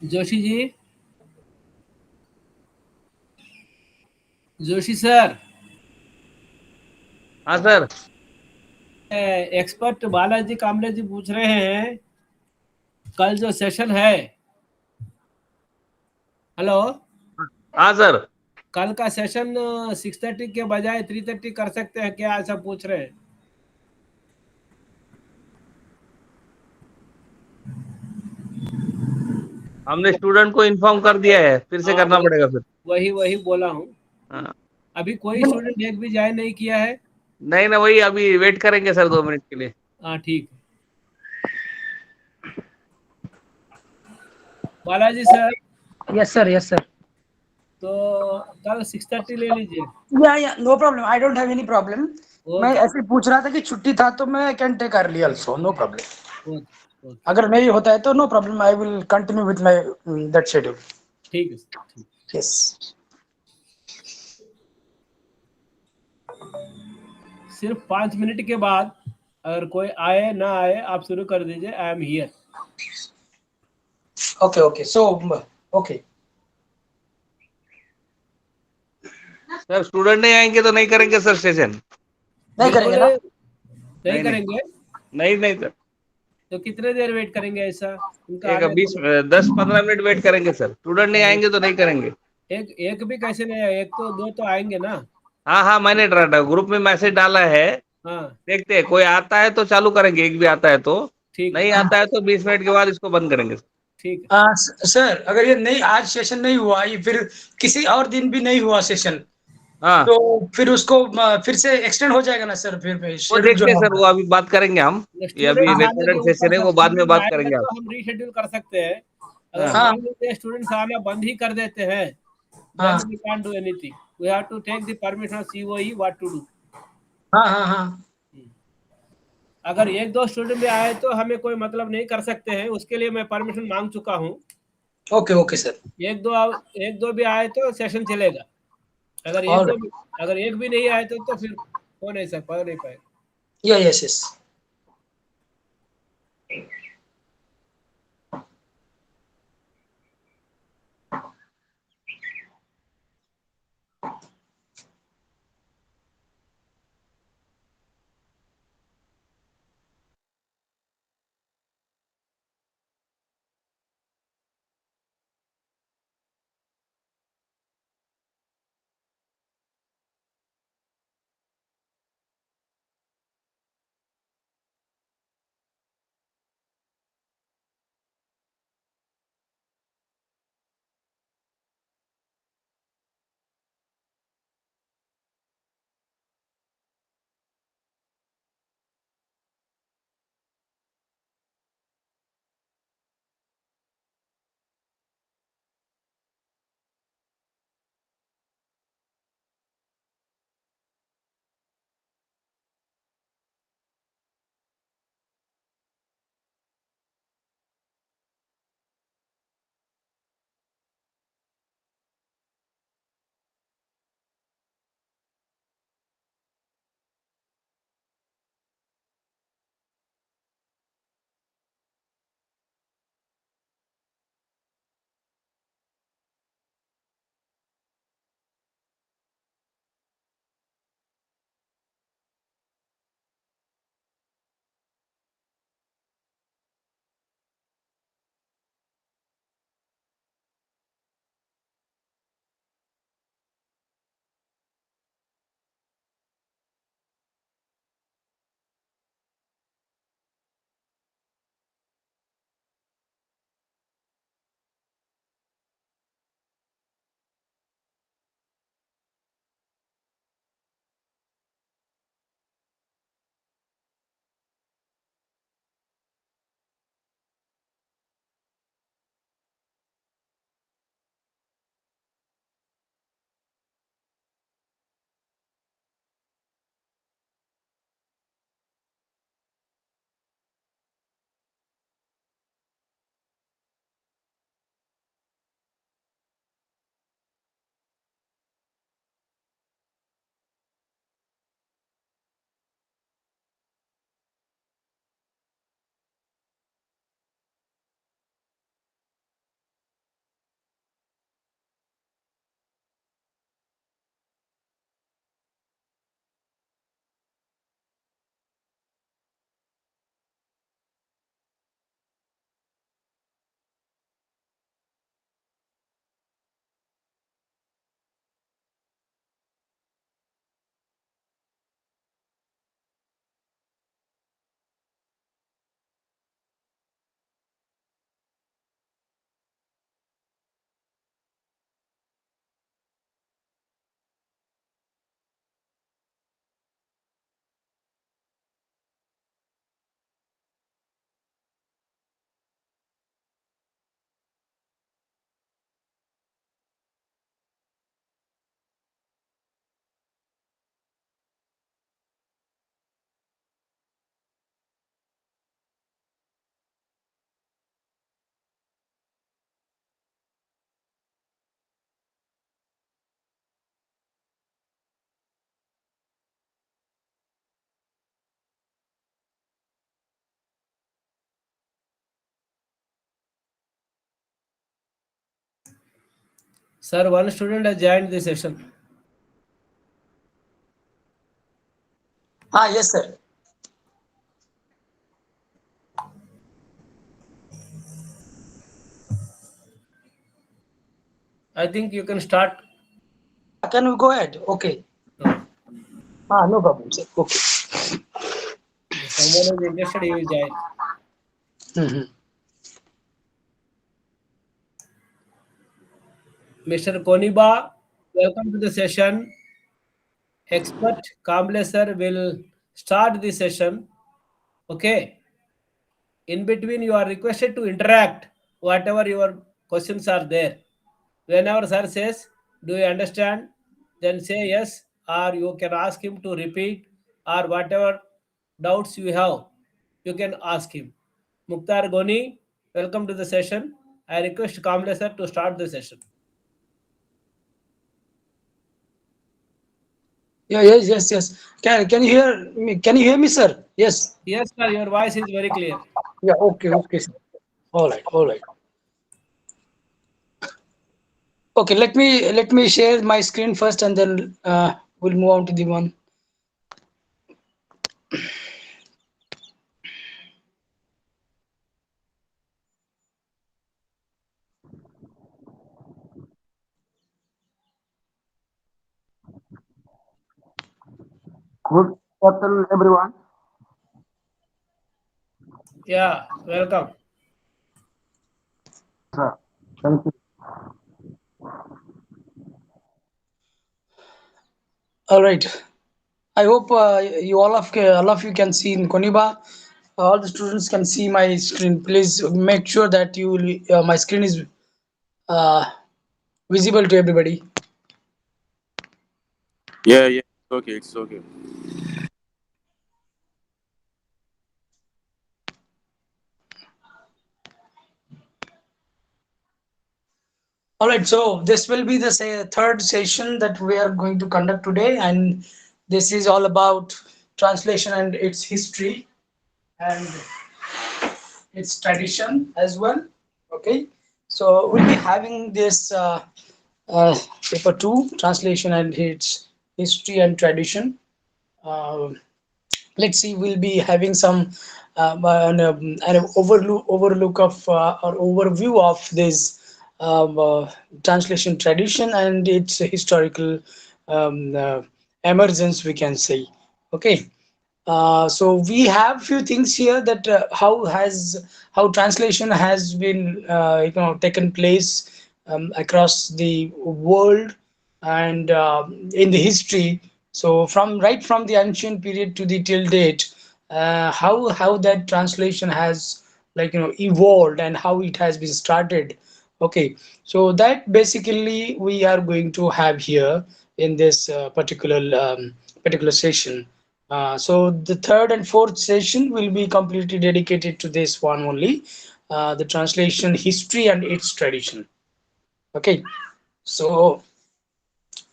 Joshi ji, Joshi sir, हाँ sir. Expert Balaji Kamre जी पूछ रहे हैं, कल जो सेशन है, हेलो, हाँ सर। कल का सेशन 6:30 के बजाय 3:30 कर सकते हैं क्या, ऐसा पूछ रहे हैं। हमने स्टूडेंट को इन्फॉर्म कर दिया है, फिर से हाँ, करना पड़ेगा फिर। वही वही बोला हूँ। हाँ। अभी कोई स्टूडेंट एक भी ज्वाइन नहीं किया है। नहीं ना, वही अभी वेट करेंगे सर 2 मिनट के लिए। हाँ ठीक है। Balaji sir, Yes, sir. Yes, sir. तो कल 6:30 ले लीजिए। Yeah. No problem. I don't have any problem. मैं ओके ऐसे पूछ रहा था कि छुट्टी था तो मैं can take early also, no problem. Okay okay, अगर नहीं होता है तो no problem, I will continue with my that schedule. ठीक है सर, ठीक। यस। सिर्फ 5 मिनट के बाद अगर कोई आए ना आए, आप शुरू कर दीजिए, I am here. Okay okay, so okay. Sir student नहीं आएंगे तो नहीं करेंगे सर सेशन। नहीं बिल्कुल करेंगे ना? नहीं नहीं नहीं करेंगे। नहीं नहीं सर। तो कितने देर वेट करेंगे ऐसा, उनका एक आने बीस को? 10-15 मिनट वेट करेंगे सर, स्टूडेंट नहीं आएंगे तो नहीं करेंगे। एक एक भी कैसे नहीं आए, एक तो दो तो आएंगे ना। हाँ हाँ, मैंने ग्रुप में मैसेज डाला है। हाँ देखते हैं, कोई आता है तो चालू करेंगे, एक भी आता है तो। ठीक है नहीं आता है तो 20 मिनट के बाद इसको बंद करेंगे सर। ठीक है। सर अगर ये नहीं, आज सेशन नहीं हुआ, ये फिर किसी और दिन भी नहीं हुआ सेशन, हाँ, तो फिर उसको फिर से एक्सटेंड हो जाएगा ना सर, फिर वो शेड्यूल जो देखते हैं है सर, वो हमारा। अभी बात करेंगे हम। ये अभी स्टूडेंट्स आने के रिकॉर्डेड ऊपर सेशन है, सर, वो बाद में स्टूडेंट बात आएंगे करेंगे आप। तो हम रीशेड्यूल कर सकते हैं। अगर हाँ हाँ मान लीजिए स्टूडेंट्स आना बंद ही कर देते हैं, हाँ then we can't do anything. We have to take the permission of COE what to do. हाँ हाँ हाँ। अगर एक दो स्टूडेंट भी आए तो हमें कोई मतलब नहीं कर सकते हैं, उसके लिए मैं परमिशन मांग चुका हूँ। Okay okay sir. एक दो भी आए तो सेशन चलेगा। अगर एक और दो भी, अगर एक भी नहीं आए तो फिर हो नहीं सकता, हो नहीं पाएगा। Yes yes. Sir, one student has joined the session. Yes, sir. I think you can start. Can we go ahead? Okay. No. No problem, sir. Okay. If someone is interested, he will join. Mhm. Mr. Koniba, welcome to the session. Expert Kamble sir will start the session. Okay. In between, you are requested to interact whatever your questions are there. Whenever sir says, "Do you understand?" then say yes, or you can ask him to repeat, or whatever doubts you have, you can ask him. Mukhtar Goni, welcome to the session. I request Kamble sir to start the session. Yeah, yes, yes, yes. Can you hear me? Can you hear me, sir? Yes. Yes, sir, your voice is very clear. Yeah. Okay. Okay, sir. All right. All right. Okay. Let me share my screen first, and then we'll move on to the one. Good afternoon, everyone. Yeah, welcome. Sir, thank you. All right. I hope all of you can see in Koniba. All the students can see my screen. Please make sure that my screen is uh, visible to everybody. Yeah, yeah. It's okay. It's okay. All right. So this will be the third session that we are going to conduct today, and this is all about translation and its history and its tradition as well. Okay. So we'll be having this uh, paper two, translation and its history and tradition. Uh, let's see, we'll be having some an overlook of or overview of this translation tradition and its historical emergence, we can say. Okay. So we have few things here that how translation has been taken place across the world and in the history. So right from the ancient period to the till date, how that translation has evolved and how it has been started. Okay, so that basically we are going to have here in this particular session. So the third and fourth session will be completely dedicated to this one only, the translation history and its tradition. Okay, so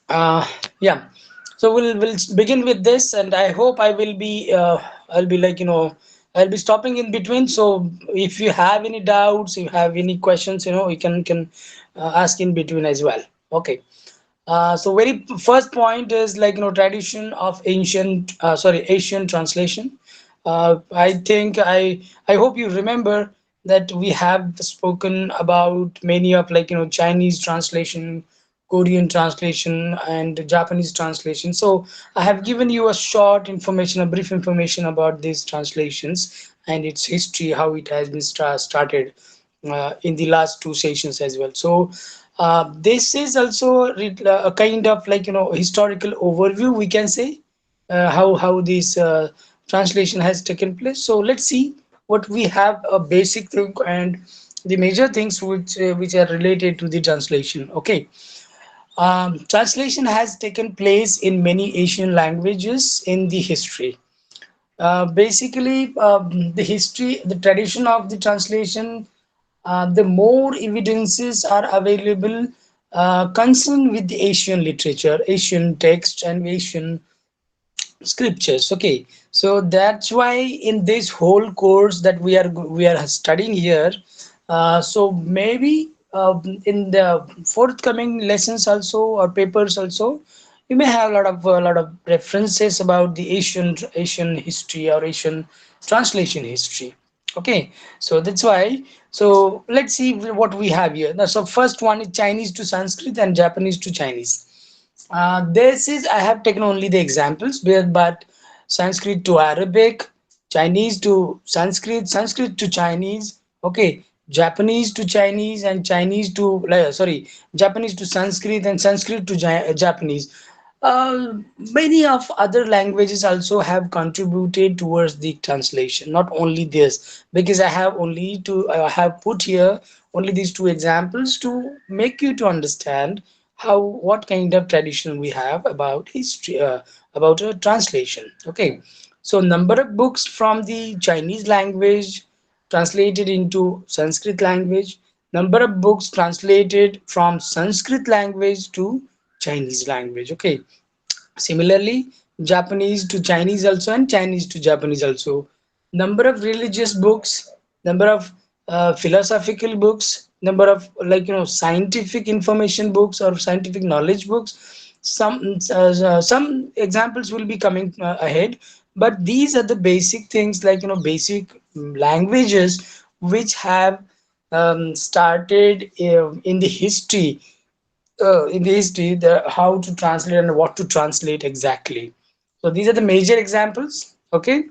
uh, yeah, so we'll begin with this, and I hope I'll be I'll be stopping in between. So if you have any doubts, you have any questions, you can ask in between as well. Okay. So very first point is tradition of Asian translation. I think I hope you remember that we have spoken about many of Chinese translation, Korean translation, and Japanese translation. So I have given you a short information, a brief information about these translations and its history, how it has been started in the last two sessions as well. So this is also a kind of historical overview, we can say, how this translation has taken place. So let's see what we have a basic thing and the major things which are related to the translation. Okay. Translation has taken place in many Asian languages in the history. Basically, the tradition of the translation, the more evidences are available concerned with the Asian literature, Asian text, and Asian scriptures. Okay, so that's why in this whole course that we are studying here, so maybe in the forthcoming lessons also or papers also, you may have a lot of references about the Asian history or Asian translation history. Okay, so that's why. So let's see what we have here. Now, so first one is Chinese to Sanskrit and Japanese to Chinese. This is I have taken only the examples, but Sanskrit to Arabic, Chinese to Sanskrit, Sanskrit to Chinese, okay, Japanese to Chinese and Chinese to sorry, Japanese to Sanskrit and Sanskrit to Japanese. Many of other languages also have contributed towards the translation. Not only this, because I have put here only these two examples to make you to understand how what kind of tradition we have about history, about a translation. Okay, so number of books from the Chinese language translated into Sanskrit language, number of books translated from Sanskrit language to Chinese language. Okay, similarly, Japanese to Chinese also and Chinese to Japanese also. Number of religious books, number of philosophical books, number of scientific information books or scientific knowledge books. Some examples will be coming ahead, but these are the basic things basic languages which have started in the history how to translate and what to translate exactly. So these are the major examples. Okay,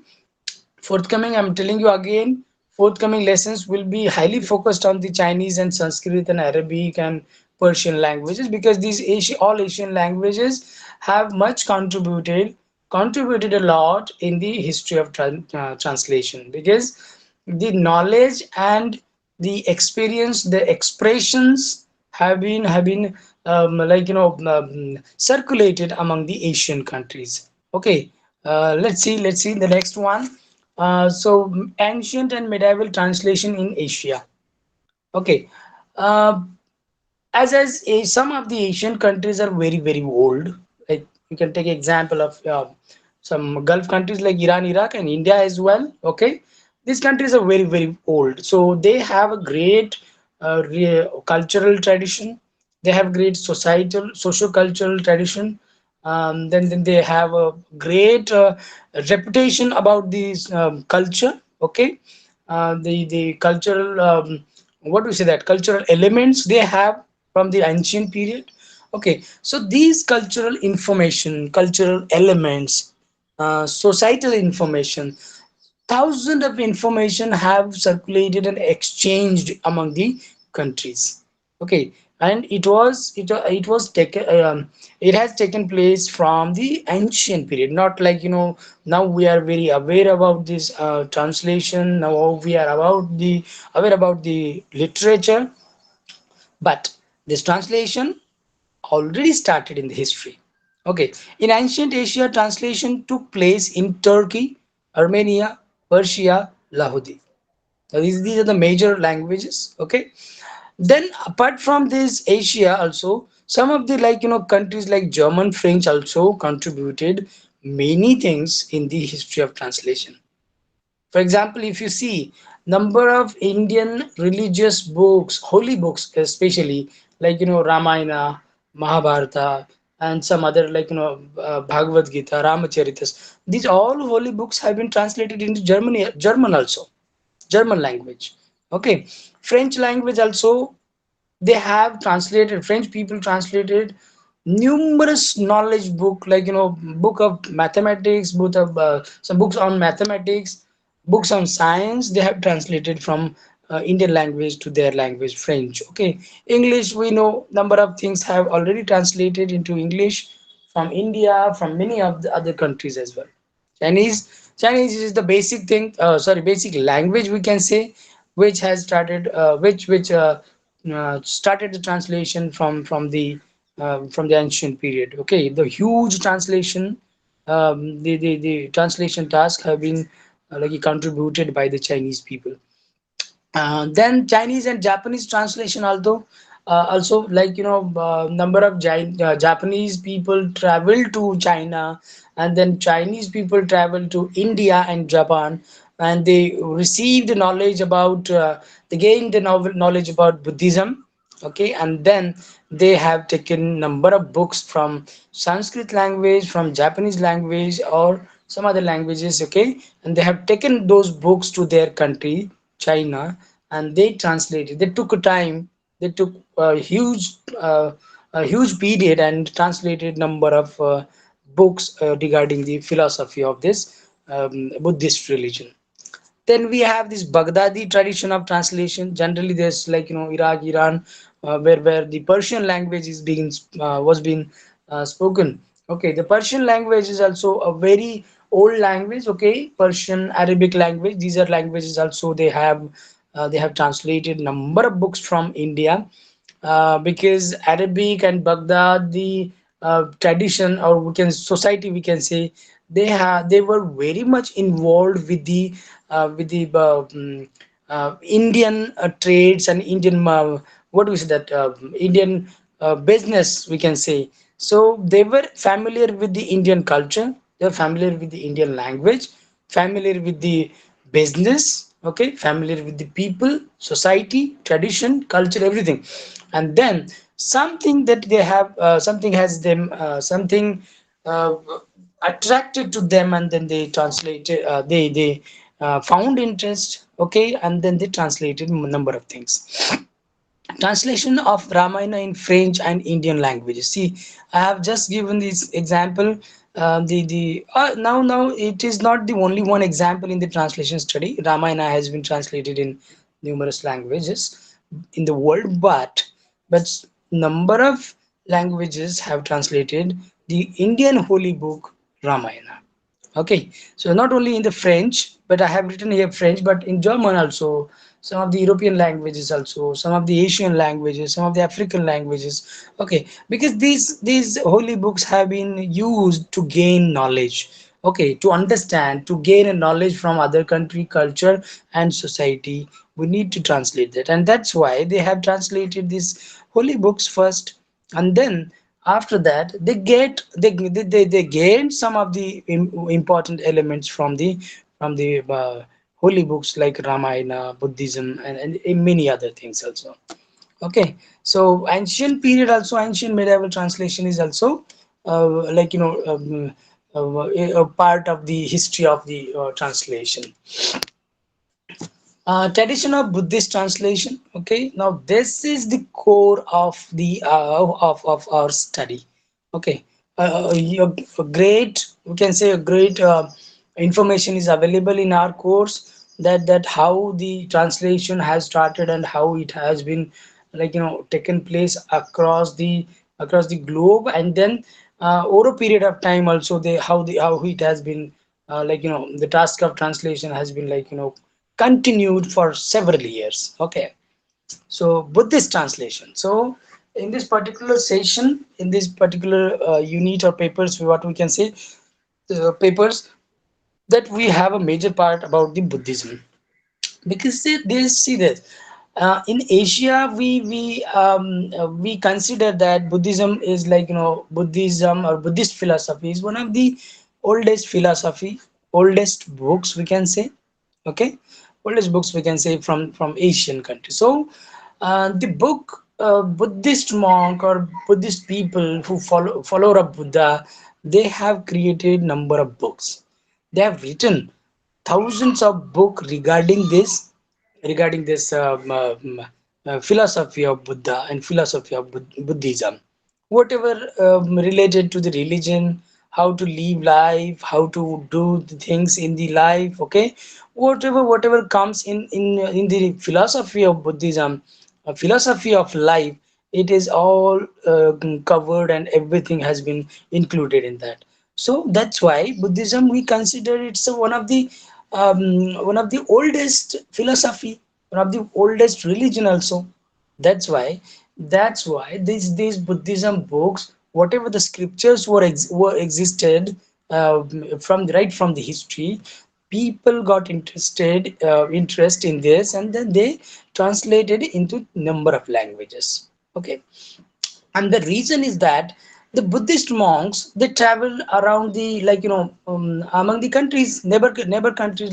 forthcoming, I'm telling you again, forthcoming lessons will be highly focused on the Chinese and Sanskrit and Arabic and Persian languages, because these all Asian languages have much contributed a lot in the history of translation, because the knowledge and the experience, the expressions have been circulated among the Asian countries. Okay, let's see the next one. So ancient and medieval translation in Asia. Okay, uh, some of the Asian countries are very old. Like you can take example of some Gulf countries like Iran, Iraq, and India as well. Okay, these countries are very old, so they have a great cultural tradition. They have great societal, socio-cultural tradition. Then they have a great reputation about this culture. Okay, the cultural what do we say, that cultural elements they have from the ancient period. Okay, so these cultural information, cultural elements, societal information, thousands of information have circulated and exchanged among the countries. Okay, and it was taken it has taken place from the ancient period, not like now we are very aware about this translation. Now we are aware about the literature, but this translation already started in the history. Okay, in ancient Asia, translation took place in Turkey, Armenia, Persia, Lahudi. Now, these are the major languages. Okay, then apart from this Asia also, some of the countries like German, French also contributed many things in the history of translation. For example, if you see number of Indian religious books, holy books, especially Ramayana, Mahabharata, and some other Bhagavad Gita, Ramacharitas. These all holy books have been translated into German also, German language. Okay, French language also, they have translated, French people translated numerous knowledge book, book of mathematics, book of some books on mathematics, books on science, they have translated from Indian language to their language, French. Okay, English, we know number of things have already translated into English from India, from many of the other countries as well. Chinese is the basic thing, sorry, basic language we can say, which has started, which started the translation from the ancient period. Okay, the huge translation, the translation task have been contributed by the Chinese people. Then Chinese and Japanese translation, although also number of Japanese people travel to China, and then Chinese people travel to India and Japan, and they received knowledge about they gained the knowledge about Buddhism, Okay, and then they have taken number of books from Sanskrit language, from Japanese language, or some other languages. Okay, and they have taken those books to their country, China, and they translated. They took a time. They took a huge period and translated number of books regarding the philosophy of this Buddhist religion. Then we have this Baghdadi tradition of translation. Generally, there's like Iraq, Iran, where the Persian language is being was being spoken. Okay, the Persian language is also a very old language. Okay, Persian, Arabic language. These are languages also they have translated number of books from India because Arabic and Baghdad, the tradition or we can society, we can say they were very much involved with the Indian trades and Indian what do we say that Indian business, we can say. So they were familiar with the Indian culture, they were familiar with the Indian language, familiar with the business, okay, familiar with the people, society, tradition, culture, everything. And then something that they have something has them something uh, attracted to them, and then they translated they found interest, okay, and then they translated number of things. Translation of Ramayana in French and Indian languages. See, I have just given this example. The now it is not the only one example in the translation study. Ramayana has been translated in numerous languages in the world, but number of languages have translated the Indian holy book Ramayana. Okay, so not only in the French, but I have written here French, but in German also, some of the European languages also, some of the Asian languages, some of the African languages. Okay, because these holy books have been used to gain knowledge. Okay, to understand, to gain a knowledge from other country, culture, and society, we need to translate that, and that's why they have translated these holy books first, and then after that they gain some of the important elements from the holy books like Ramayana, Buddhism, and many other things also. Okay, so ancient period also, ancient medieval translation is also like a part of the history of the translation. Tradition of Buddhist translation. Okay, now this is the core of the of our study. Okay, a great, we can say a great information is available in our course, that how the translation has started and how it has been like taken place across the globe, and then over a period of time also they how it has been the task of translation has been continued for several years. Okay, so Buddhist translation. So in this particular session, in this particular unit or papers, what we can say, papers, that we have a major part about the Buddhism, because they see this in Asia, we consider that Buddhism is Buddhism or Buddhist philosophy is one of the oldest philosophy, oldest books, we can say. Okay, oldest books, we can say, from Asian countries. So the book Buddhist monk or Buddhist people who follower of Buddha, they have created number of books. They have written thousands of book regarding this philosophy of Buddha and philosophy of Buddhism, whatever related to the religion, how to live life, how to do the things in the life. Okay, whatever comes in the philosophy of Buddhism, philosophy of life, it is all covered, and everything has been included in that. So that's why Buddhism, we consider it's one of the oldest philosophy, one of the oldest religion also. That's why these Buddhism books, whatever the scriptures were existed from right from the history, people got interest in this, and then they translated into number of languages. Okay, and the reason is that the Buddhist monks, they travel around the among the countries, neighbor countries,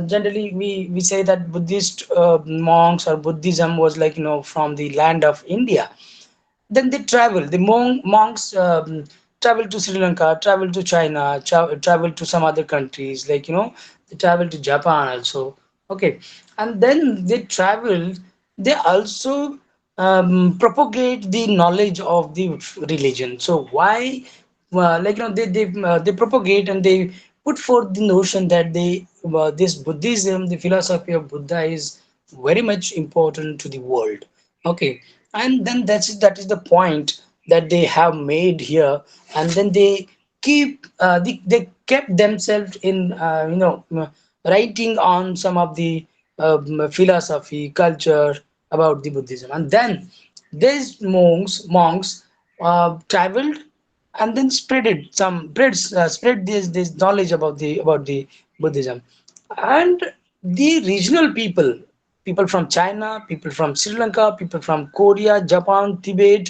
generally we say that Buddhist monks or Buddhism was like from the land of India. Then they travel. The monks travel to Sri Lanka, travel to China, travel to some other countries, like they travel to Japan also. Okay, and then they travel. They also propagate the knowledge of the religion. So why, like they propagate and they put forth the notion that this Buddhism, the philosophy of Buddha, is very much important to the world. Okay, and then that is the point that they have made here, and then they they kept themselves in writing on some of the philosophy culture about the Buddhism, and then these monks traveled and then spread this knowledge about the Buddhism, and the regional people from China, people from Sri Lanka, people from Korea, Japan, Tibet,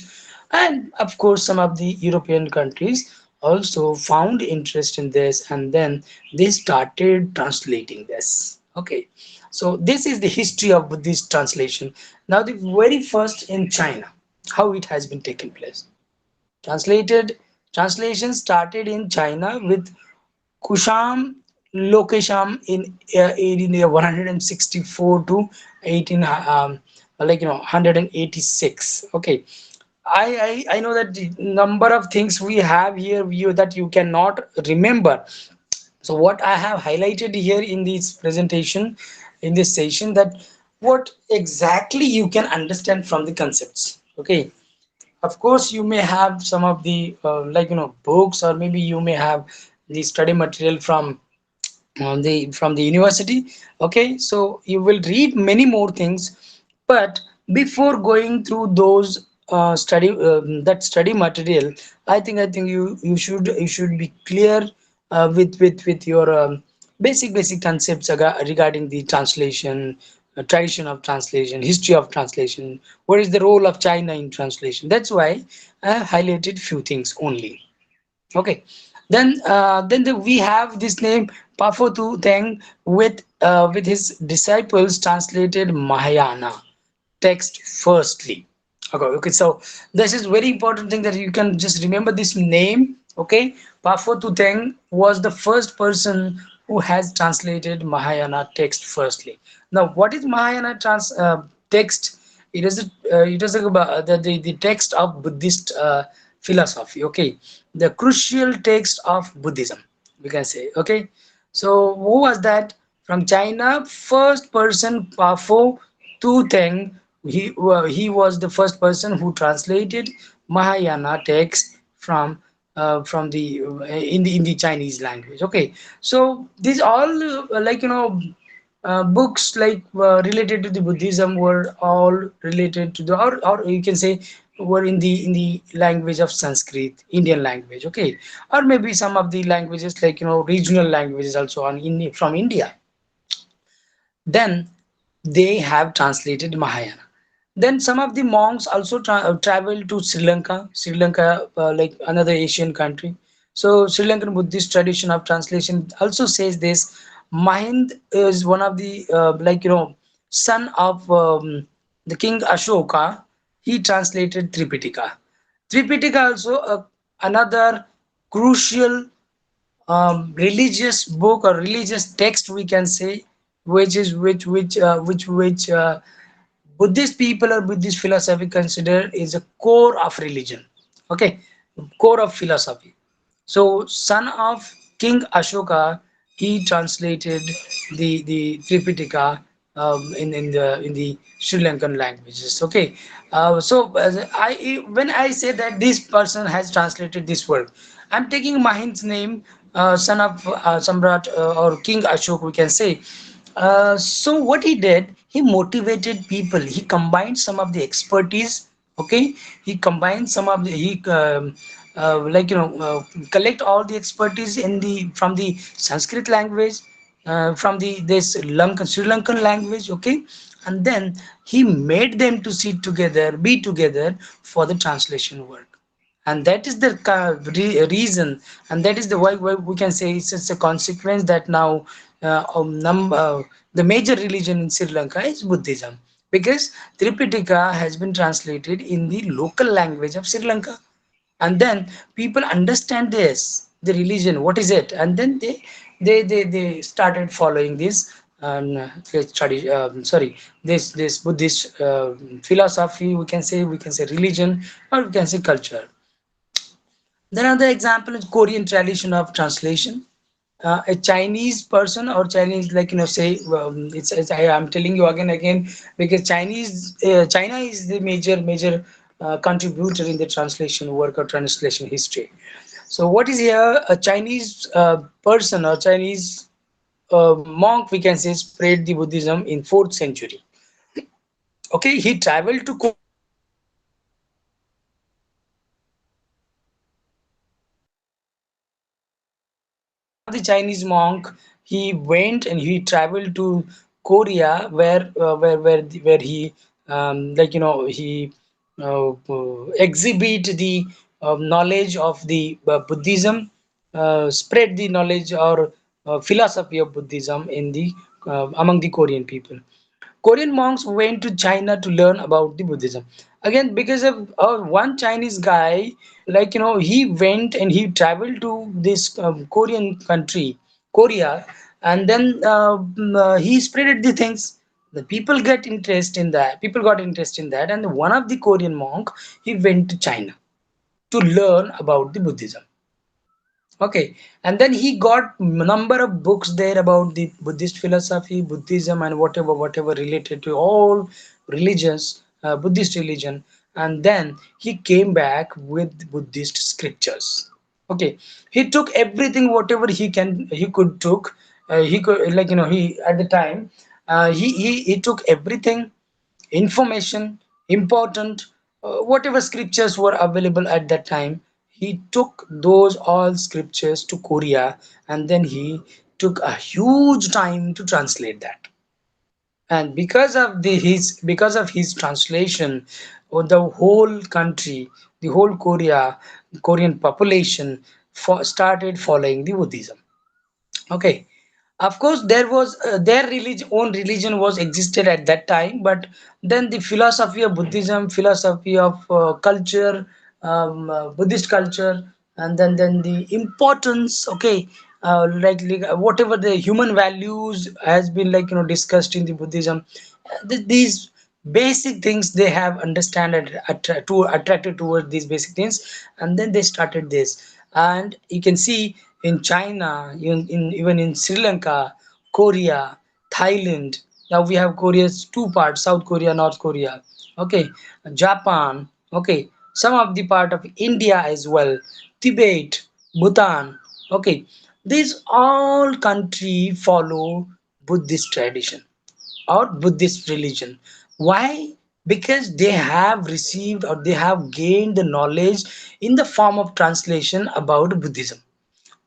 and of course some of the European countries also found interest in this, and then they started translating this. Okay, so this is the history of Buddhist translation. Now the very first in China, how it has been taken place. Translated Translation started in China with Kusham Lokesham in 164 to 18 186. Okay, I know that the number of things we have here that you cannot remember. So what I have highlighted here in this presentation, in this session, that what exactly you can understand from the concepts. Okay, of course you may have some of the books, or maybe you may have the study material from the university. Okay, so you will read many more things, but before going through those that study material, I think you should be clear with your basic concepts regarding the translation, tradition of translation, history of translation, what is the role of China in translation. That's why I have highlighted few things only. Okay, we have this name Pafotu Teng with his disciples translated Mahayana text firstly. Okay, so this is very important thing that you can just remember this name. Okay, Pafotu Teng was the first person who has translated Mahayana text firstly. Now, what is Mahayana text? It is about the text of Buddhist philosophy. Okay, the crucial text of Buddhism, we can say. Okay, so who was that? From China, first person Pafo Tu Teng. He was the first person who translated Mahayana text from the in the Chinese language. Okay, so these all books related to the Buddhism were all related to the, or you can say, were in the language of Sanskrit, Indian language. Okay, or maybe some of the languages regional languages also from India. Then they have translated Mahayana. Then some of the monks also traveled to Sri Lanka, like another Asian country. So Sri Lankan Buddhist tradition of translation also says this. Mahind is one of the son of the king Ashoka. He translated Tripitaka. Tripitaka also another crucial religious book or religious text, we can say, which is which Buddhist people or Buddhist philosophy consider is a core of religion. Okay, core of philosophy. So, son of King Ashoka, he translated the Tripitaka in the Sri Lankan languages. Okay, so I when I say that this person has translated this work, I'm taking Mahind's name, son of Samrat or King Ashok, we can say. So what he did, he motivated people. He combined some of the expertise. Okay, he combined some of the collect all the expertise in the from the Sanskrit language, from the this Sri Lankan language. Okay, and then he made them to sit together, be together for the translation work. And that is the reason, and that is the why we can say it's a consequence that now the major religion in Sri Lanka is Buddhism, because Tripitaka has been translated in the local language of Sri Lanka, and then people understand this, the religion, what is it, and then they started following this study. Sorry, this Buddhist philosophy. We can say religion, or we can say culture. Then another example is Korean tradition of translation. A Chinese person or Chinese, like say, I'm telling you again, because China is the major contributor in the translation work or translation history. So what is here? A Chinese person or Chinese monk, we can say, spread the Buddhism in 4th century. Okay, he traveled to Korea, and then one of the Chinese monk, he went and he traveled to Korea, where he he exhibit the knowledge of the Buddhism, spread the knowledge or philosophy of Buddhism in the among the Korean people. Korean monks went to China to learn about the Buddhism. Again, because of one Chinese guy, he went and he traveled to this Korean country, Korea, and then he spreaded the things. The people get interest in that. People got interest in that, and one of the Korean monk, he went to China to learn about the Buddhism. Okay, and then he got number of books there about the Buddhist philosophy, Buddhism, and whatever related to all religions, Buddhist religion, and then he came back with Buddhist scriptures. Okay, he took everything whatever he could took. He could, he at the time, he took everything, information, important, whatever scriptures were available at that time. He took those all scriptures to Korea, and then he took a huge time to translate that. And because of his translation, the whole country, the whole Korean population started following the Buddhism. Okay, of course there was their own religion was existed at that time, but then the philosophy of Buddhism, philosophy of culture, Buddhist culture, and then the importance, okay, whatever the human values has been discussed in the Buddhism. These basic things they have understand and attracted towards these basic things, and then they started this. And you can see in China, even in Sri Lanka, Korea, Thailand. Now we have Korea's two parts: South Korea, North Korea. Okay, Japan. Okay, some of the part of India as well, Tibet, Bhutan. Okay, these all country follow Buddhist tradition or Buddhist religion. Why? Because they have received or they have gained the knowledge in the form of translation about Buddhism.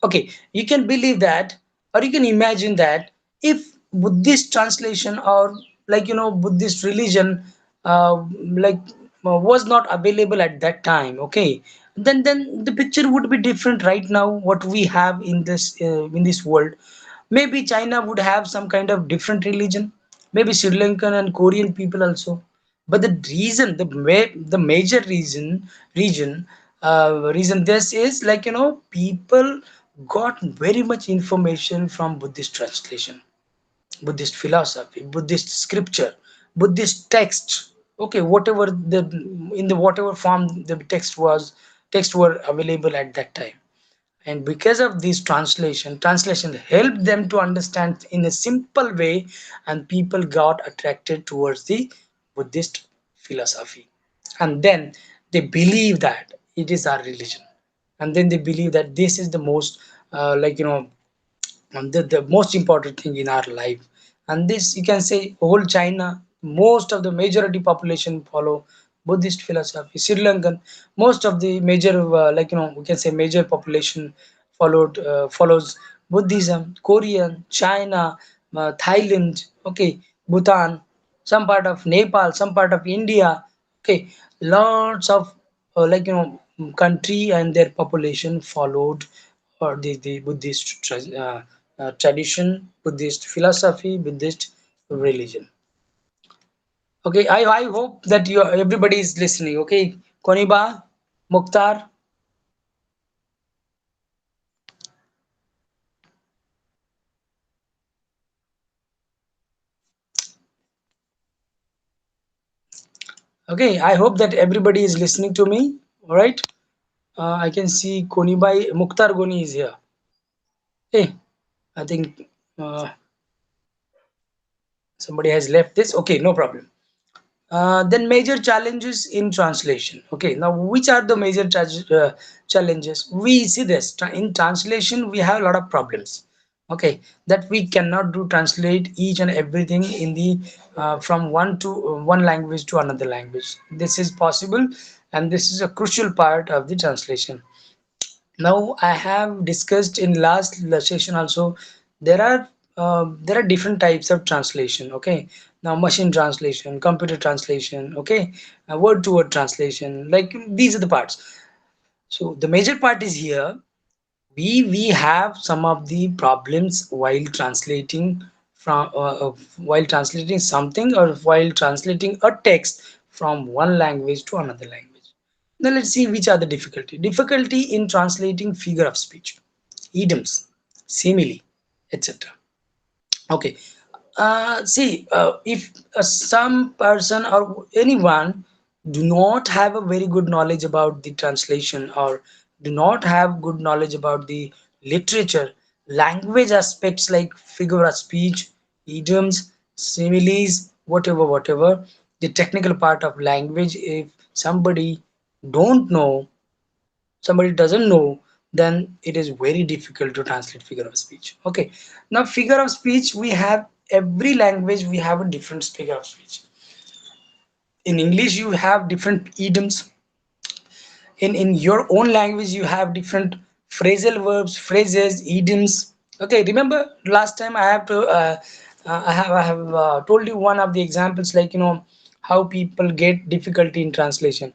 Okay, you can believe that, or you can imagine that if Buddhist translation or Buddhist religion like was not available at that time, okay, then the picture would be different right now. What we have in this world, maybe China would have some kind of different religion, maybe Sri Lankan and Korean people also. But the reason, the major reason this is people got very much information from Buddhist translation, Buddhist philosophy, Buddhist scripture, Buddhist text. Okay, whatever in the whatever form the text were available at that time. And because of this translation helped them to understand in a simple way, and people got attracted towards the Buddhist philosophy. And then they believe that it is our religion, and then they believe that this is the most the most important thing in our life. And this, you can say, whole China, most of the majority population follow Buddhist philosophy. Sri Lankan, most of the major we can say major population follows Buddhism. Korean, China, Thailand, okay, Bhutan, some part of Nepal, some part of India. Okay, lots of country and their population followed or the Buddhist tradition, Buddhist philosophy, Buddhist religion. Okay, I hope that you everybody is listening. Okay, Koniba, Mukhtar. Okay, I hope that everybody is listening to me. All right. I can see Konibai Mukhtar Goni is here. Hey, I think somebody has left this. Okay, no problem. Then major challenges in translation. Okay, now which are the major challenges? We see this in translation. We have a lot of problems. Okay, that we cannot do translate each and everything in the from one language to another language. This is possible, and this is a crucial part of the translation. Now I have discussed in last session also, there are there are different types of translation. Okay, now machine translation, computer translation, okay, word to word translation, like these are the parts. So the major part is here, we have some of the problems while translating while translating something, or while translating a text from one language to another language. Now let's see which are the difficulty in translating figure of speech, idioms, simile, etc. Okay, see, if some person or anyone do not have a very good knowledge about the translation, or do not have good knowledge about the literature, language aspects like figure of speech, idioms, similes, whatever, the technical part of language, if somebody don't know, somebody doesn't know, then it is very difficult to translate figure of speech. Okay, now figure of speech, we have every language we have a different figure of speech. In English you have different idioms, in your own language you have different phrasal verbs, phrases, idioms. Okay, remember last time I have to I have told you one of the examples, like how people get difficulty in translation.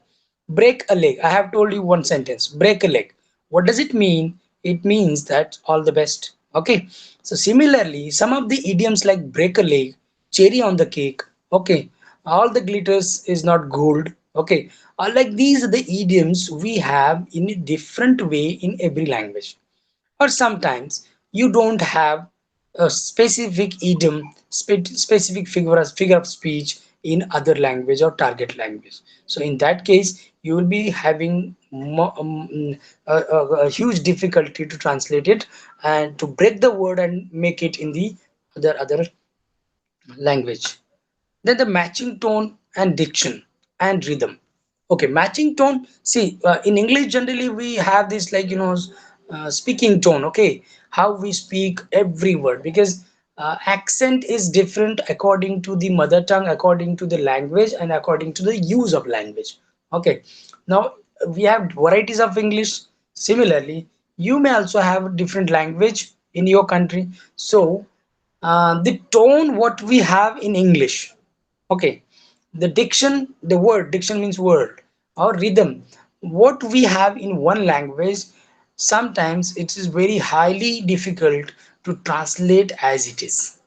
Break a leg, I have told you one sentence, break a leg. What does it mean? It means that all the best. Okay, so similarly some of the idioms like break a leg, cherry on the cake, okay, all the glitters is not gold, okay, like these are the idioms we have in a different way in every language. Or sometimes you don't have a specific idiom, specific figure of speech in other language or target language. So in that case you will be having a huge difficulty to translate it and to break the word and make it in the other language. Then the matching tone and diction and rhythm. Okay, matching tone. See, in English generally we have this, like speaking tone. Okay, how we speak every word, because accent is different according to the mother tongue, according to the language, and according to the use of language. Okay, now we have varieties of English. Similarly, you may also have different language in your country. So the tone what we have in English, okay, the diction, the word diction means word, or rhythm, what we have in one language, sometimes it is very highly difficult to translate as it is.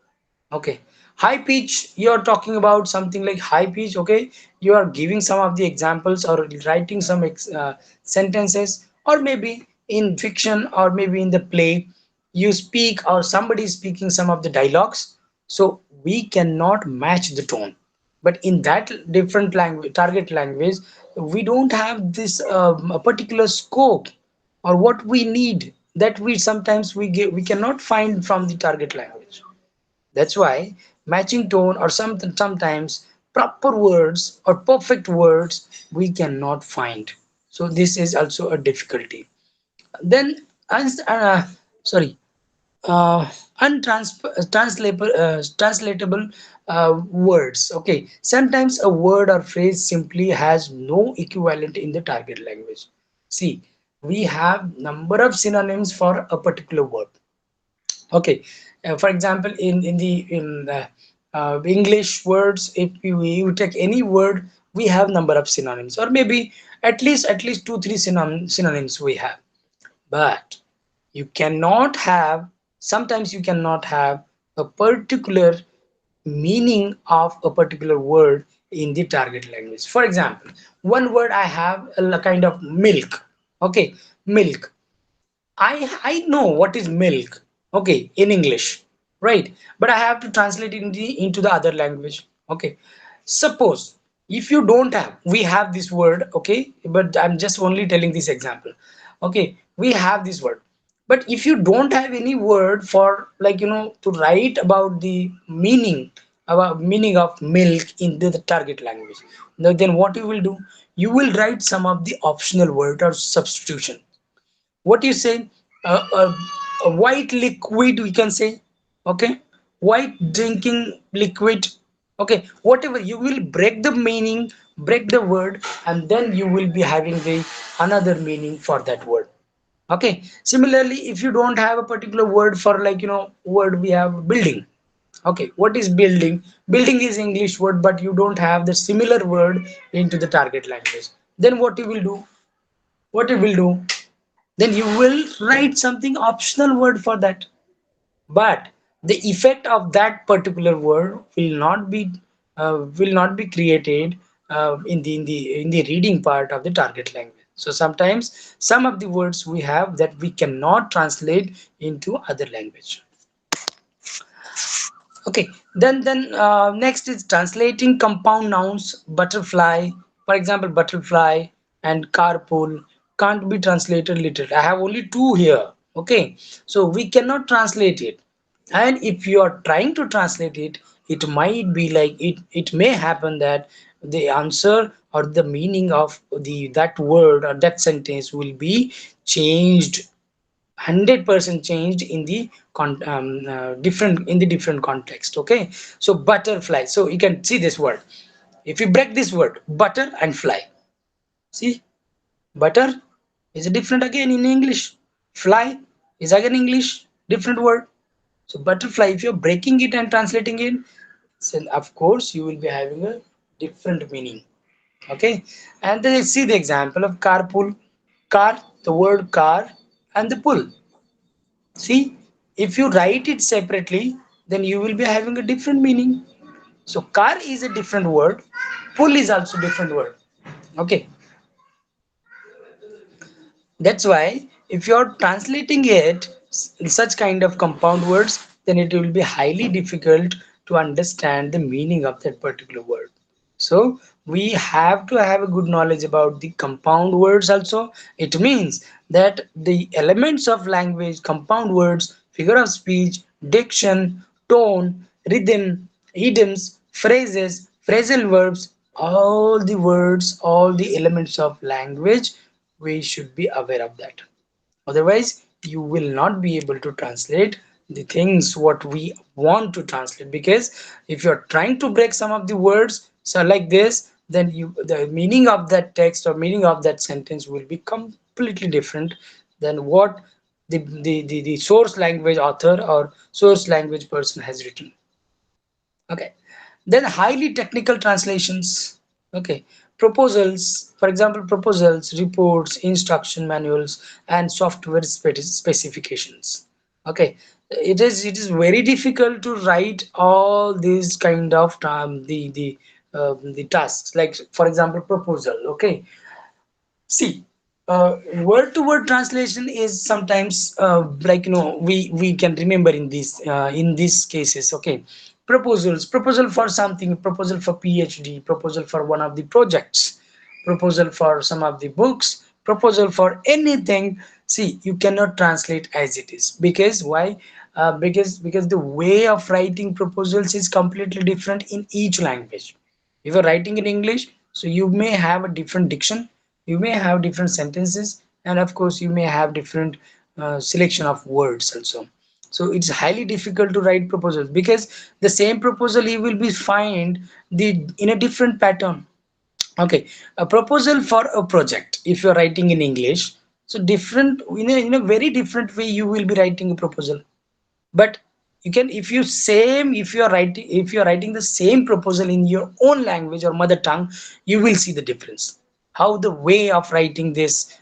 Okay, high pitch, you are talking about something like high pitch. Okay, you are giving some of the examples or writing some sentences, or maybe in fiction, or maybe in the play you speak, or somebody is speaking some of the dialogues, so we cannot match the tone. But in that different language, target language, we don't have this a particular scope, or what we need, that we sometimes we cannot find from the target language. That's why matching tone, or sometimes proper words or perfect words we cannot find. So this is also a difficulty. Then sorry, translatable words. Okay, sometimes a word or phrase simply has no equivalent in the target language. See, we have number of synonyms for a particular word. Okay, for example, in English words, if you take any word, we have number of synonyms, or maybe at least 2 3 synonyms we have. But you cannot have Sometimes you cannot have a particular meaning of a particular word in the target language. For example, one word I have a kind of milk. Okay, milk. I know what is milk, okay, in English, right? But I have to translate it into the other language. Okay. Suppose if you don't have, we have this word, okay, but I'm just only telling this example. Okay, we have this word. But if you don't have any word for, like, to write about the meaning, about meaning of milk in the target language, then what you will do? You will write some of the optional word or substitution. What you say, a white liquid, we can say. Okay, white drinking liquid. Okay, whatever, you will break the meaning, break the word, and then you will be having the another meaning for that word. Okay, similarly, if you don't have a particular word for, like, word, we have building. Okay, what is building? Building is English word, but you don't have the similar word into the target language. Then what you will do? What you will do? Then you will write something optional word for that. But the effect of that particular word will not be created in the reading part of the target language. So sometimes some of the words we have that we cannot translate into other language. Okay, then next is translating compound nouns. Butterfly, for example, butterfly and carpool can't be translated literally. I have only two here. Okay, so we cannot translate it. And if you are trying to translate it, it might be like it may happen that the answer or the meaning of the that word or that sentence will be changed, 100% changed in the different, in the different context. Okay, so butterfly, so you can see this word. If you break this word, butter and fly, see, butter is different again in English, fly is again English different word. So butterfly, if you're breaking it and translating it, then of course you will be having a different meaning. Okay, and then you see the example of carpool. Car, the word car, and the pull. See, if you write it separately, then you will be having a different meaning. So car is a different word, pull is also different word. Okay, that's why if you're translating it in such kind of compound words, then it will be highly difficult to understand the meaning of that particular word. So we have to have a good knowledge about the compound words also. It means that the elements of language, compound words, figure of speech, diction, tone, rhythm, idioms, phrases, phrasal verbs, all the words, all the elements of language, we should be aware of that. Otherwise you will not be able to translate the things what we want to translate, because if you're trying to break some of the words so like this, then the meaning of that text or meaning of that sentence will be completely different than what the source language author or source language person has written. Okay, then highly technical translations. Okay, proposals, for example, proposals, reports, instruction manuals, and software specifications. Okay, it is very difficult to write all these kind of the tasks. Like for example, proposal. Okay, see, word to word translation is sometimes like we can remember in these cases. Okay, proposal for something, proposal for PhD, proposal for one of the projects, proposal for some of the books, proposal for anything. See, you cannot translate as it is, because why? Because the way of writing proposals is completely different in each language. If you're writing in English, so you may have a different diction, you may have different sentences, and of course you may have different selection of words also. So it's highly difficult to write proposals, because the same proposal you will be find the in a different pattern. Okay, a proposal for a project, if you're writing in English, so different, in a very different way you will be writing a proposal. But you can, if you are writing the same proposal in your own language or mother tongue, you will see the difference, how the way of writing this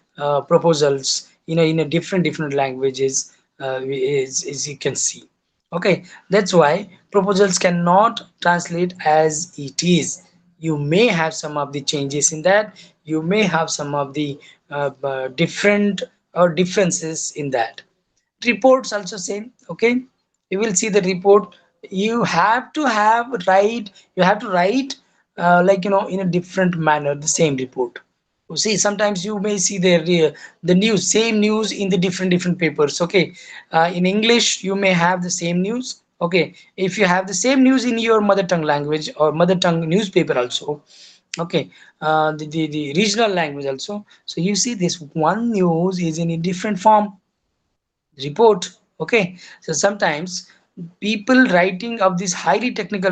proposals in a different languages as you can see. Okay, that's why proposals cannot translate as it is. You may have some of the changes in that. You may have some of the different or differences in that. Reports also same. Okay, you will see the report. You have to write like in a different manner the same report. You see, sometimes you may see the news, same news in the different papers. Okay, in English you may have the same news. Okay, if you have the same news in your mother tongue language or mother tongue newspaper also. Okay, the regional language also. So you see this one news is in a different form report. Okay, so sometimes people writing of these highly technical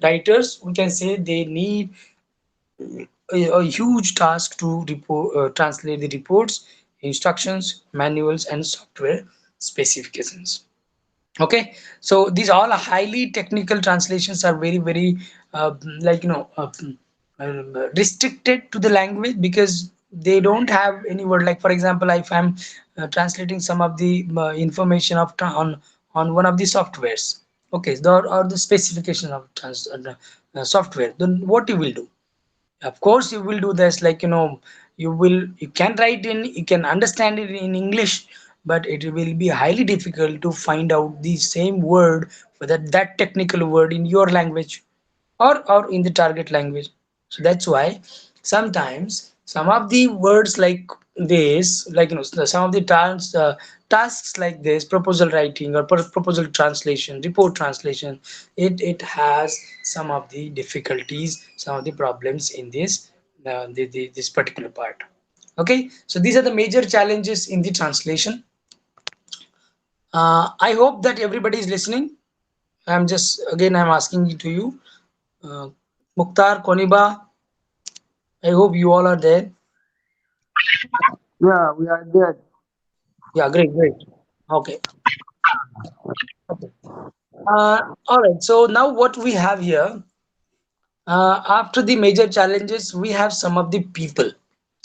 writers, we can say they need a huge task to translate the reports, instructions, manuals, and software specifications. Okay, so these all are highly technical translations are very like restricted to the language because they don't have any word. Like for example, if I'm translating some of the information of on one of the softwares. Okay, or the specification of software, then what you will do? Of course you will do this, like you can write in, you can understand it in English, but it will be highly difficult to find out the same word for that technical word in your language or in the target language. So that's why sometimes some of the words like this, like some of the tasks like this, proposal writing or proposal translation, report translation, it has some of the difficulties, some of the problems in this particular part. Okay, so these are the major challenges in the translation. I hope that everybody is listening. I'm asking it to you, uh, Mukhtar, Koniba. I hope you all are there. Yeah, we are there. Yeah, great, great. Okay. Okay. All right. So now what we have here, after the major challenges, we have some of the people.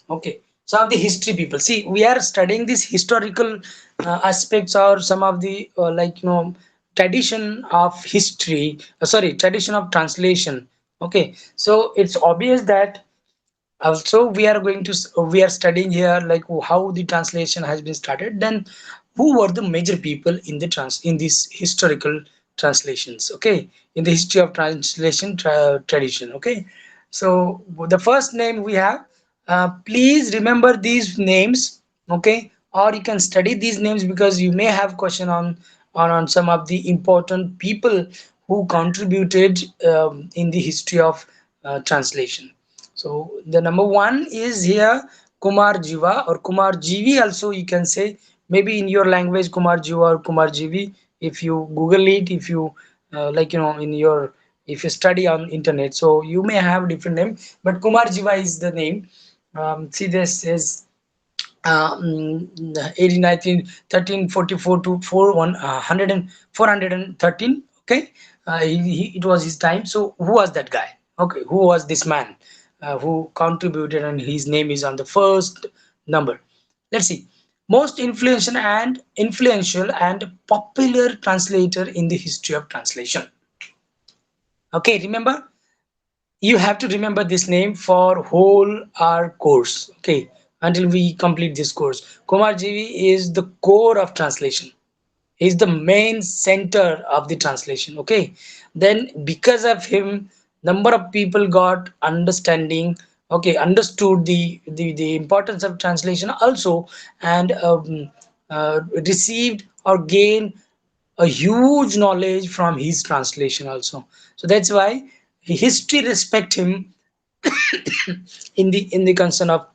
Okay. Some of the history people. See, we are studying these historical aspects or some of the tradition of history. Sorry, tradition of translation. Okay. So it's obvious that also we are studying here like how the translation has been started. Then who were the major people in the trans in these historical translations? Okay, in the history of translation tradition. Okay, so the first name we have, please remember these names. Okay, or you can study these names because you may have question on some of the important people who contributed in the history of translation. So the number one is here Kumar Jiva or Kumar Jivi also you can say, maybe in your language Kumar Jiva or Kumar Jivi. If you Google it, if you in your, if you study on internet, so you may have different name, but Kumar Jiva is the name. See, this is 1819 1344 to 400 and 413. Okay, it was his time. So who was that guy? Okay, who was this man who contributed, and his name is on the first number. Let's see. Most influential and popular translator in the history of translation. Okay, remember, you have to remember this name for whole our course. Okay, until we complete this course. Kumar Jivi is the core of translation. He's the main center of the translation. Okay, then because of him, number of people got understanding. Okay, understood the importance of translation also, and received or gained a huge knowledge from his translation also. So that's why history respect him in the concern of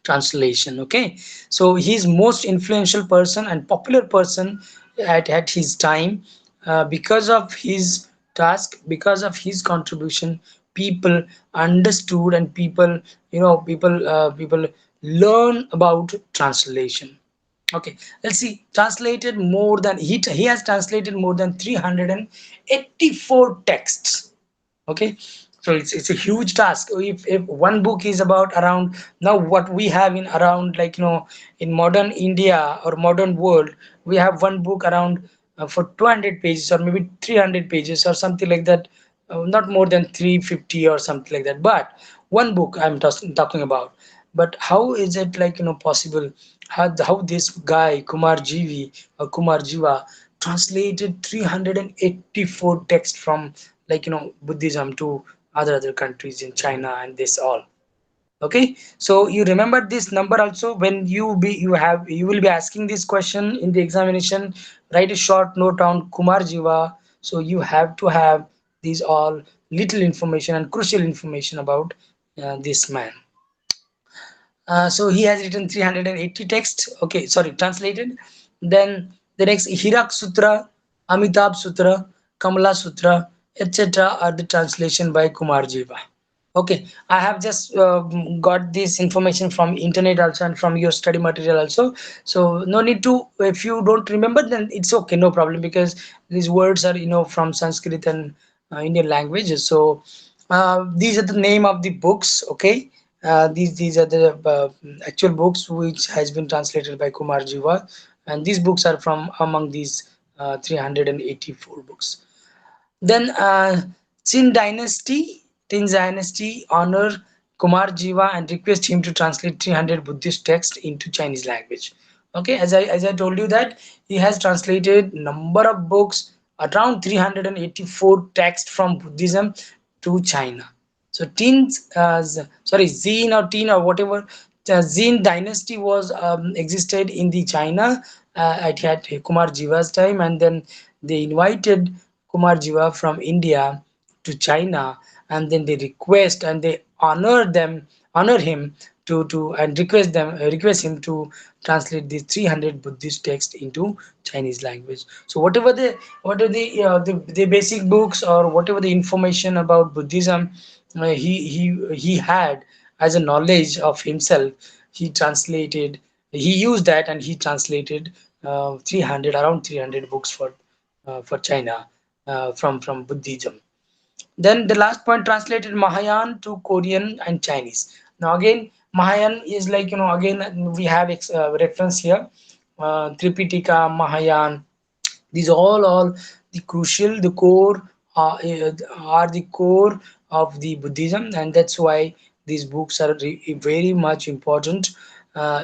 translation. Okay, so he's most influential person and popular person at his time. Because of his task, because of his contribution, people understood, and people learn about translation. Okay, let's see. Translated more than he has translated more than 384 texts. Okay, So it's a huge task. If one book is about around now what we have in around like in modern India or modern world, we have one book around for 200 pages or maybe 300 pages or something like that, not more than 350 or something like that. But one book I'm talking about. But how is it like possible? How this guy Kumar Jivi or Kumar Jiva translated 384 texts from like Buddhism to other countries in China and this all. Okay, so you remember this number also when you will be asking this question in the examination. Write a short note on Kumar Jiva. So you have to have these all little information and crucial information about this man. So he has written 380 texts. Okay, sorry, translated. Then the next Hirak Sutra, Amitabh Sutra, Kamala Sutra, etc. are the translation by Kumar Jiva. Okay, I have just got this information from internet also and from your study material also. So no need to, if you don't remember, then it's okay, no problem, because these words are from Sanskrit and Indian languages. So these are the name of the books. Okay, these are the actual books which has been translated by Kumar Jiva, and these books are from among these 384 books. Then Qin Dynasty honor Kumar Jiva and request him to translate 300 Buddhist texts into Chinese language. Okay, as I told you that he has translated number of books around 384 texts from Buddhism to China. So Zin or Tin or whatever, Zin dynasty was existed in the China at Kumar Jiva's time, and then they invited Kumar Jiva from India to China, and then they request and they honor him to and request him to translate these 300 Buddhist texts into Chinese language. So whatever the basic books or whatever the information about Buddhism he had as a knowledge of himself, he translated, he used that and he translated 300 around 300 books for China from Buddhism. Then the last point translated Mahayan to Korean and Chinese. Now again, Mahayan is like again we have reference here, Tripitaka, Mahayan. These all the crucial, the core are the core of the Buddhism, and that's why these books are very much important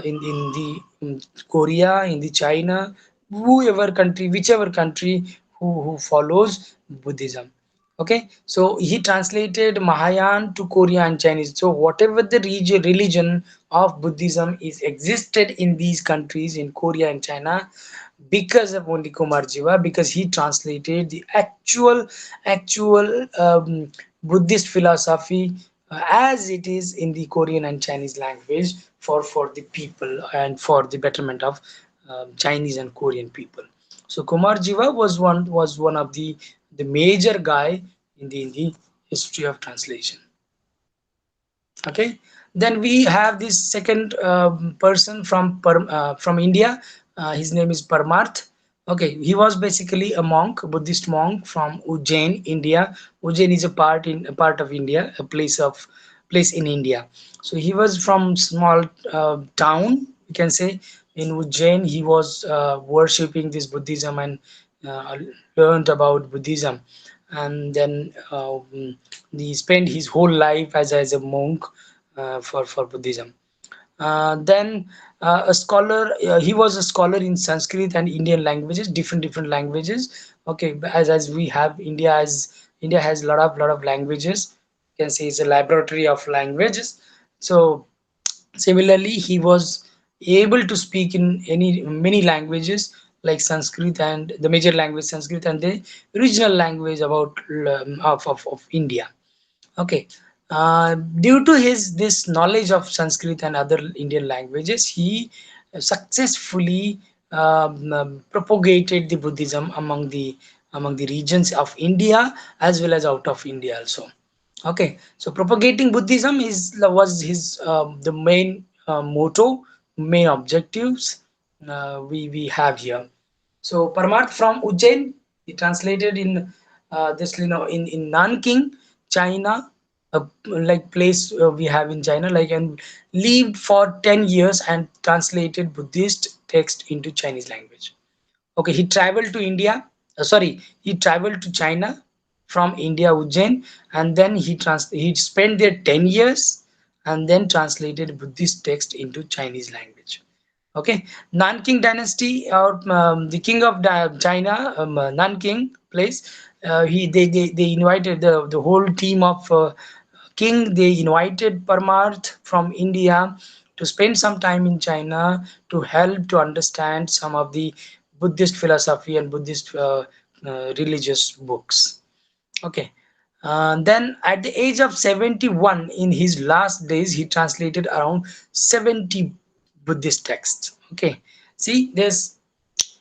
in Korea, in the China, whoever country, whichever country who follows Buddhism. Okay, so he translated Mahayan to Korean and Chinese. So whatever the religion of Buddhism is existed in these countries in Korea and China, because of only Kumar Jiva, because he translated the actual Buddhist philosophy as it is in the Korean and Chinese language for the people and for the betterment of Chinese and Korean people. So Kumar Jiva was one of the major guy in the history of translation. Okay, then we have this second person from India. His name is Parmarth. Okay, he was basically a monk, Buddhist monk from Ujjain, India. Ujjain is a part of India, a place in India. So he was from small town, you can say, in Ujjain. He was worshipping this Buddhism and uh, learned about Buddhism, and then he spent his whole life as a monk for Buddhism. Then a scholar, he was a scholar in Sanskrit and Indian languages, different languages. Okay, as we have India has lot of languages. You can say it's a laboratory of languages. So similarly, he was able to speak in any many languages like Sanskrit and the major language Sanskrit and the regional language of India. Okay. Due to his this knowledge of Sanskrit and other Indian languages, he successfully propagated the Buddhism among the regions of India as well as out of India also. Okay, so propagating Buddhism was his the main motto, main objectives we have here. So Parmarth from Ujjain, he translated in this in Nanking, China. like place we have in China, like, and lived for 10 years and translated Buddhist text into Chinese language. Okay, he traveled to India. Sorry, he traveled to China from India, Ujjain, and then he spent there 10 years and then translated Buddhist text into Chinese language. Okay, Nanking dynasty, or the king of China, Nanking place. They invited the whole team of king. They invited Parmarth from India to spend some time in China to help to understand some of the Buddhist philosophy and Buddhist religious books. Okay. Then at the age of 71, in his last days, he translated around 70 Buddhist texts. Okay. See, there's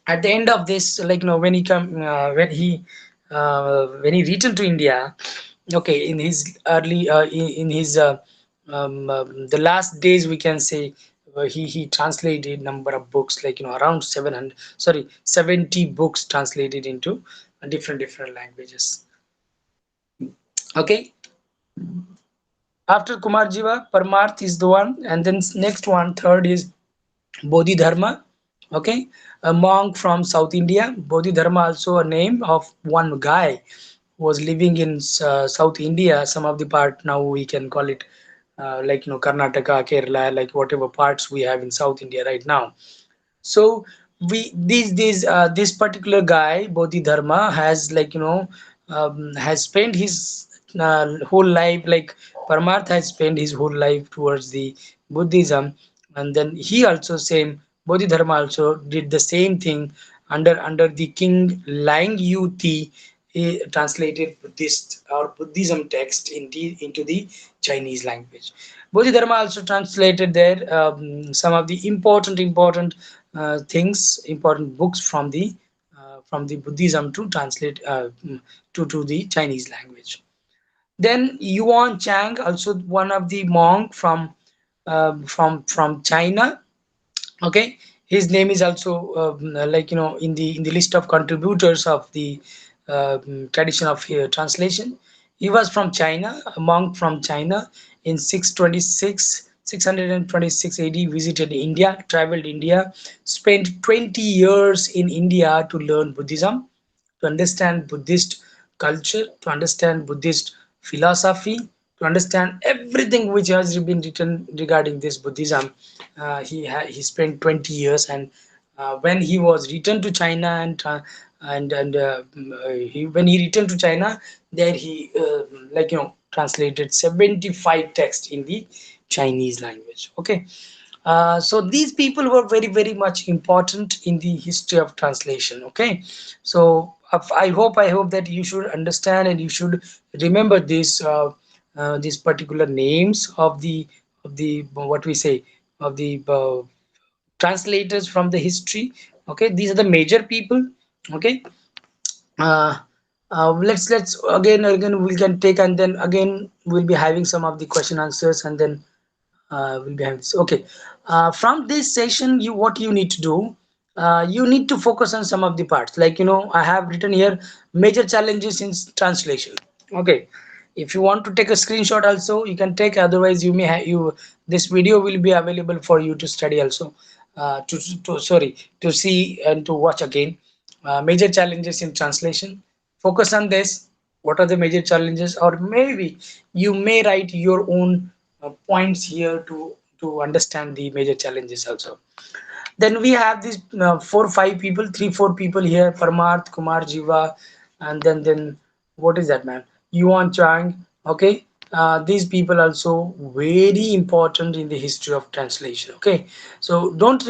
at the end of this, like, when he come when he returned to India, okay, in his early in his the last days, we can say, he translated number of books, like, around 700, sorry, 70 books translated into different languages. Okay, after Kumarjiva, Parmarth is the one, and then next one, third is Bodhidharma. Okay, a monk from South India. Bodhidharma also a name of one guy who was living in South India. Some of the part now we can call it like, Karnataka, Kerala, like whatever parts we have in South India right now. So we this particular guy Bodhidharma has, like, has spent his whole life, like Parmarth has spent his whole life towards the Buddhism, and then he also same Bodhidharma also did the same thing under the king Lang Yuti. He translated Buddhist or Buddhism text into the Chinese language. Bodhidharma also translated there some of the important things, important books from the Buddhism to translate to the Chinese language. Then Yuan Chang, also one of the monk from China. Okay, his name is also like, in the list of contributors of the tradition of translation. He was from China, a monk from China. In 626 AD, visited India, traveled India, spent 20 years in India to learn Buddhism, to understand Buddhist culture, to understand Buddhist philosophy, to understand everything which has been written regarding this Buddhism. He spent 20 years, and when he was returned to China, and when he returned to China, there he like, translated 75 texts in the Chinese language. Okay, so these people were very much important in the history of translation. Okay, so I hope that you should understand and you should remember these particular names of the what we say, of the translators from the history. Okay, these are the major people. Okay, uh, let's again we can take, and then again we'll be having some of the question answers, and then will be having this. Okay, from this session, what you need to do, you need to focus on some of the parts, like, I have written here major challenges in translation. Okay, if you want to take a screenshot also, you can take, otherwise you may have you this video will be available for you to study also, to sorry, to see and to watch again. Major challenges in translation, focus on this. What are the major challenges, or maybe you may write your own points here to understand the major challenges also. Then we have these 4 5 people, 3 4 people here: Parmarth, Kumar Jiva, and then what is that, man? Yuan Chang. Okay, these people also very important in the history of translation. Okay, so don't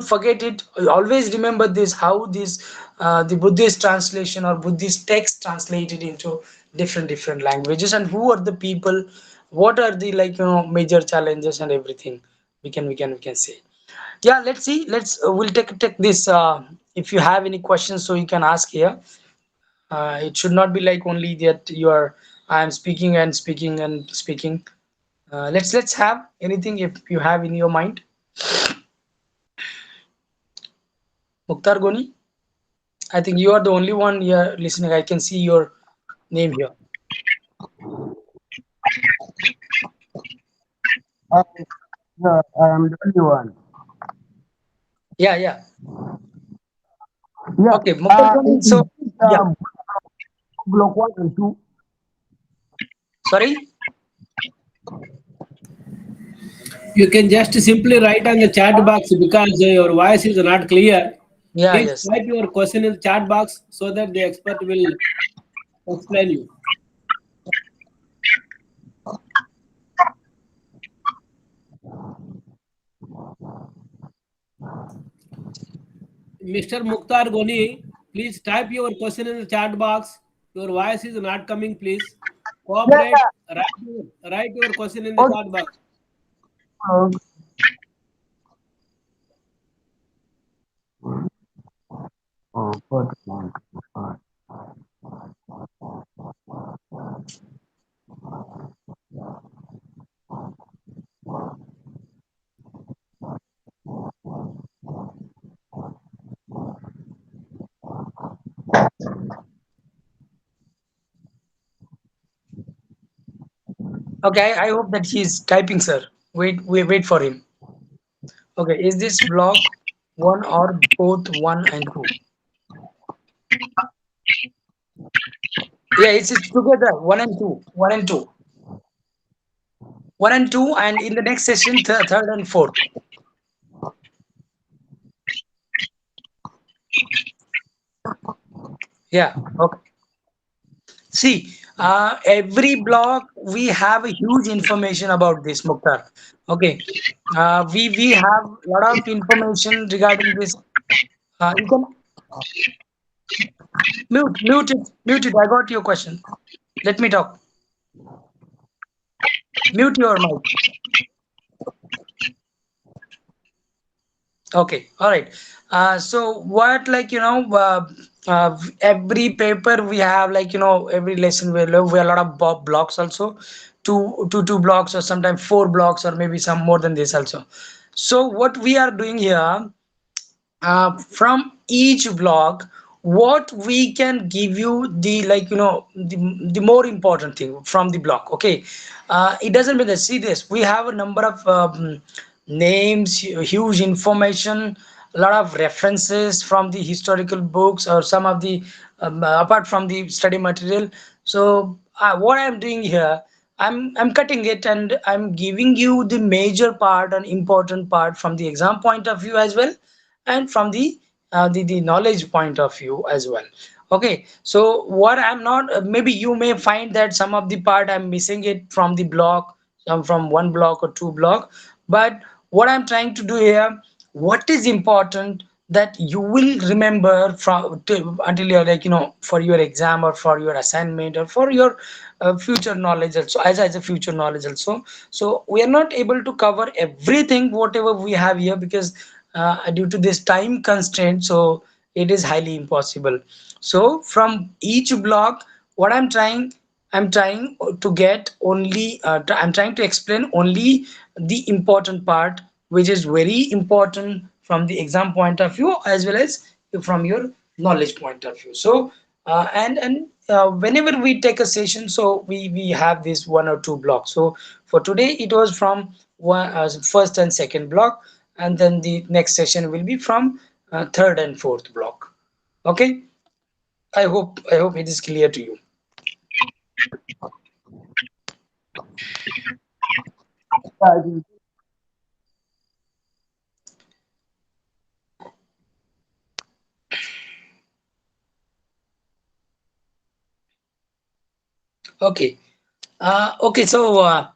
forget it. Always remember this: how this the Buddhist translation or Buddhist text translated into different languages, and who are the people, what are the, like, major challenges and everything. We can say. Yeah, let's see, we'll take this, if you have any questions, so you can ask here. It should not be like only that you are, I am speaking and speaking and speaking. Let's have anything if you have in your mind. Mukhtar Goni, I think you are the only one here listening. I can see your name here. I, no, I am the only one. Yeah, yeah. Yeah. Okay, Muktar Gani, Is so this yeah. block 1 and 2? Sorry. You can just simply write on the chat box because your voice is not clear. Yeah, Please yes. type your question in the chat box so that the expert will explain you. Mr. Mukhtar Goni, please type your question in the chat box. Your voice is not coming, please. Yeah, Cooperate. Write your question in the okay. chat box. Uh, first one. Okay, I hope that he's typing, sir. Wait for him. Okay, is this block one or both one and two? Yeah, it's together. One and two. One and two. One and two, and in the next session, third and fourth. Yeah. Okay. See, every block we have a huge information about this, Mukhtar. Okay. We have a lot of information regarding this. You can mute it. I got your question. Let me talk. Mute your mic. Okay, all right. So what, like, every paper we have, like, every lesson we have a lot of blocks also, two blocks, or sometimes four blocks, or maybe some more than this also. So what we are doing here, from each block, what we can give you, the, like, the more important thing from the block. Okay, it doesn't matter. See this, we have a number of names, huge information, a lot of references from the historical books, or some of the apart from the study material. So what I'm doing here, I'm cutting it, and I'm giving you the major part and important part from the exam point of view as well, and from the knowledge point of view as well. Okay, so what I'm not, maybe you may find that some of the part I'm missing it from the block, some from one block or two block. But what I'm trying to do here, what is important, that you will remember from until you're, like, for your exam, or for your assignment, or for your future knowledge also, as a future knowledge also. So we are not able to cover everything whatever we have here, because due to this time constraint, so it is highly impossible. So from each block, what I'm trying to get only, I'm trying to explain only the important part, which is very important from the exam point of view, as well as from your knowledge point of view. So whenever we take a session, so we have this one or two blocks. So for today it was from first and second block, and then the next session will be from third and fourth block. Okay, I hope it is clear to you. Yeah, it is. Okay. Okay, so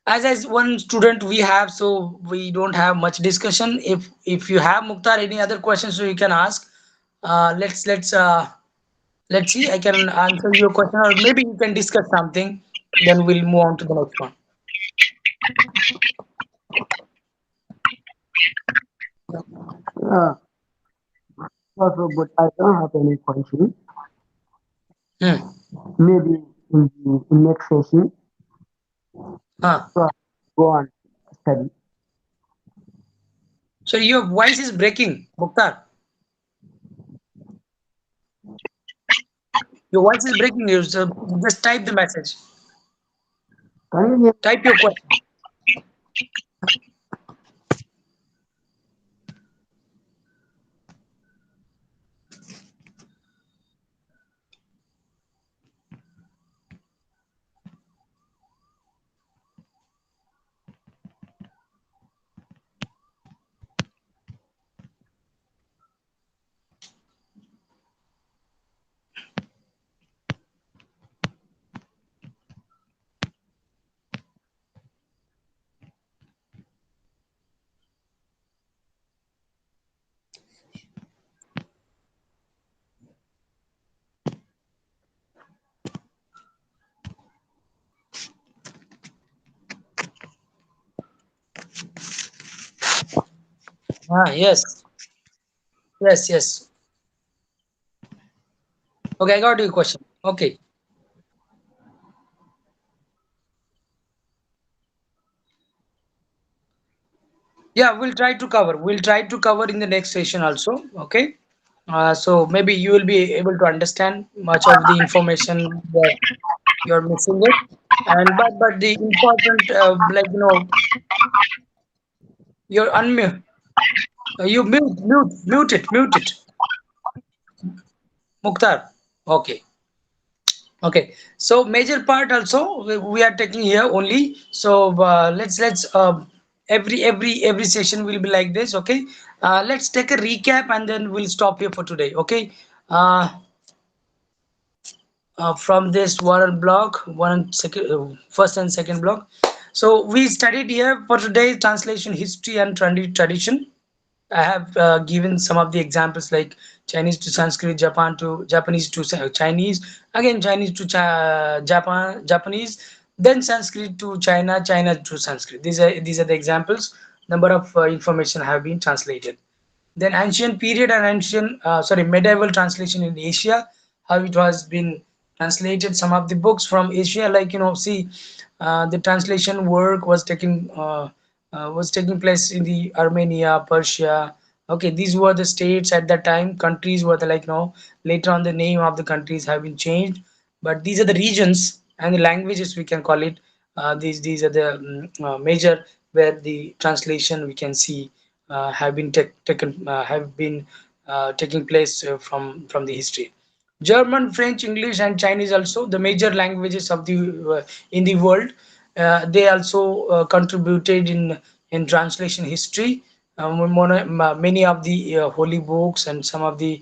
as one student we have, so we don't have much discussion. If you have, Mukhtar, any other questions, so you can ask. Let's see. I can answer your question, or maybe you can discuss something. Then we'll move on to the next one. Yeah, also, but I don't have any question. Hmm. Maybe in the next session, Huh. so I go on study. So your voice is breaking, Mukhtar. Your voice is breaking. You, so just type the message. Can you hear me? Type your question. Yes, yes, yes. Okay, I got your question. Okay. Yeah, we'll try to cover. We'll try to cover in the next session also. Okay. So maybe you will be able to understand much of the information that you're missing it. And but the important like you're unmute. You mute it, Mukhtar. Okay. Okay, so major part also we are taking here only. So let's every session will be like this. Okay, let's take a recap and then we'll stop here for today. Okay, uh, from this one block, one second, first and second block. So we studied here for today translation, history, and tradition. I have given some of the examples like Chinese to Sanskrit, Japan to Japanese to Chinese, again Chinese to Japanese, then Sanskrit to China, China to Sanskrit. These are the examples. Number of information have been translated. Then ancient period and medieval translation in Asia, how it was been translated. Some of the books from Asia, like see, the translation work was taking place in the Armenia, Persia. Okay, these were the states at that time. Countries were the later on the name of the countries have been changed, but these are the regions and the languages we can call it. These are the major where the translation we can see have been taken have been taking place from the history. German, French, English, and Chinese also the major languages of the in the world. They also contributed in translation history. Many of the holy books and some of the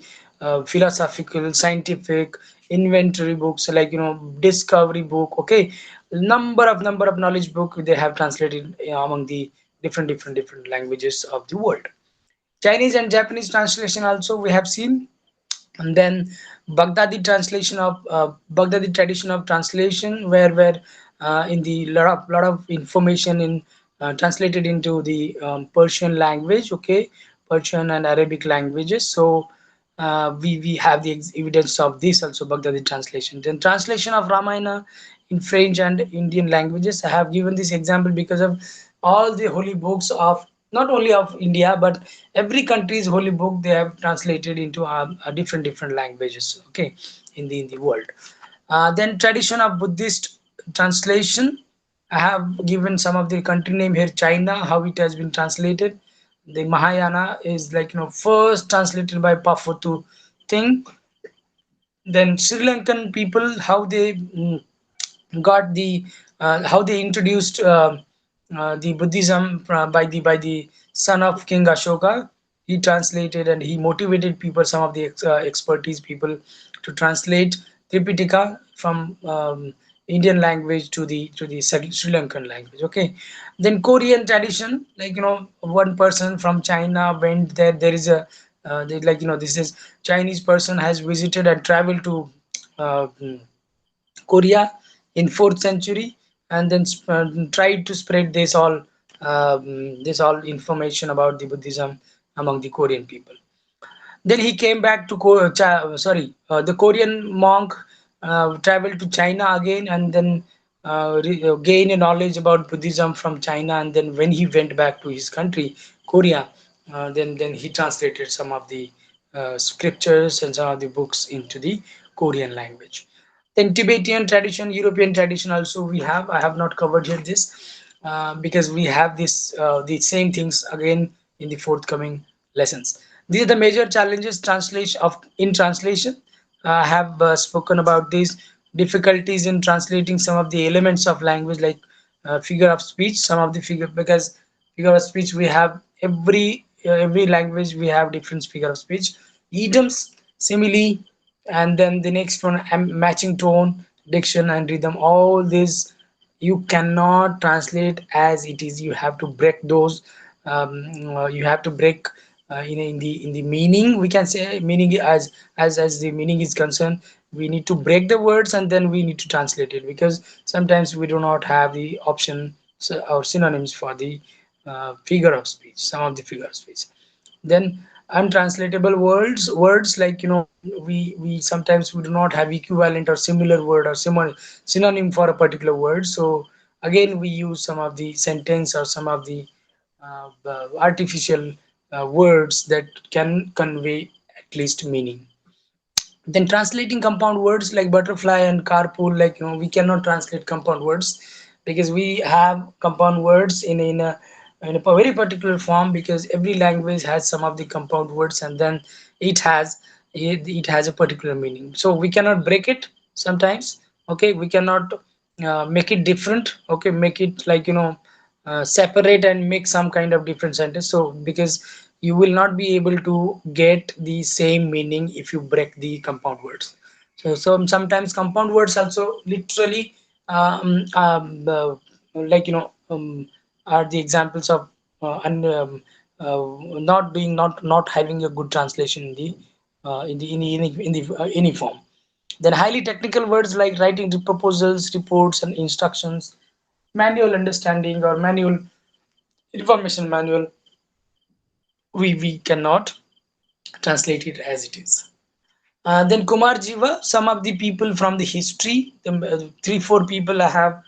philosophical, scientific, inventory books like discovery book. Okay, number of knowledge book they have translated among the different languages of the world. Chinese and Japanese translation also we have seen, and then Baghdadi tradition of translation, where in the lot of information in translated into the Persian language, okay, Persian and Arabic languages. So we have the evidence of this also, Baghdadi translation. Then translation of Ramayana in French and Indian languages. I have given this example because of all the holy books of not only of India but every country's holy book they have translated into different languages. Okay, in the world. Then tradition of Buddhist translation. I have given some of the country name here. China, how it has been translated. The Mahayana is like first translated by Pafotu thing. Then Sri Lankan people, how they got the how they introduced the Buddhism by the son of King Ashoka. He translated and he motivated people, some of the expertise people, to translate Tripitaka from Indian language to the Sri Lankan language. Okay, then Korean tradition, like one person from China went there. There is a this is Chinese person has visited and traveled to uh, Korea in 4th century, and then tried to spread this all information about the Buddhism among the Korean people. Then he came back to the Korean monk traveled to China again, and then gained a knowledge about Buddhism from China. And then when he went back to his country, Korea, then he translated some of the scriptures and some of the books into the Korean language. Then Tibetan tradition, European tradition also we have. I have not covered here this. because we have this the same things again in the forthcoming lessons. These are the major challenges translation of in translation. I have spoken about these difficulties in translating some of the elements of language, like figure of speech. Some of the figure, because figure of speech we have every language we have different figure of speech, idioms, simile, and then the next one matching tone, diction, and rhythm. All these you cannot translate as it is. You have to break those. You have to break in the meaning. We can say meaning as the meaning is concerned. We need to break the words and then we need to translate it, because sometimes we do not have the option, or synonyms for the figure of speech. Some of the figure of speech. Then untranslatable words like, we sometimes we do not have equivalent or similar word or synonym for a particular word. So again we use some of the sentence or some of the artificial words that can convey at least meaning. Then translating compound words like butterfly and carpool, like, we cannot translate compound words because we have compound words in a very particular form, because every language has some of the compound words, and then it has it has a particular meaning. So we cannot break it sometimes. Okay, we cannot make it different. Okay, make it like, separate and make some kind of different sentence. So because you will not be able to get the same meaning if you break the compound words. So sometimes compound words also literally like, are the examples of not being not having a good translation in the any form. Then highly technical words like writing the proposals, reports, and instructions, manual understanding or manual information manual, we cannot translate it as it is. Then Kumar Jiva, some of the people from the history, the three, four people I have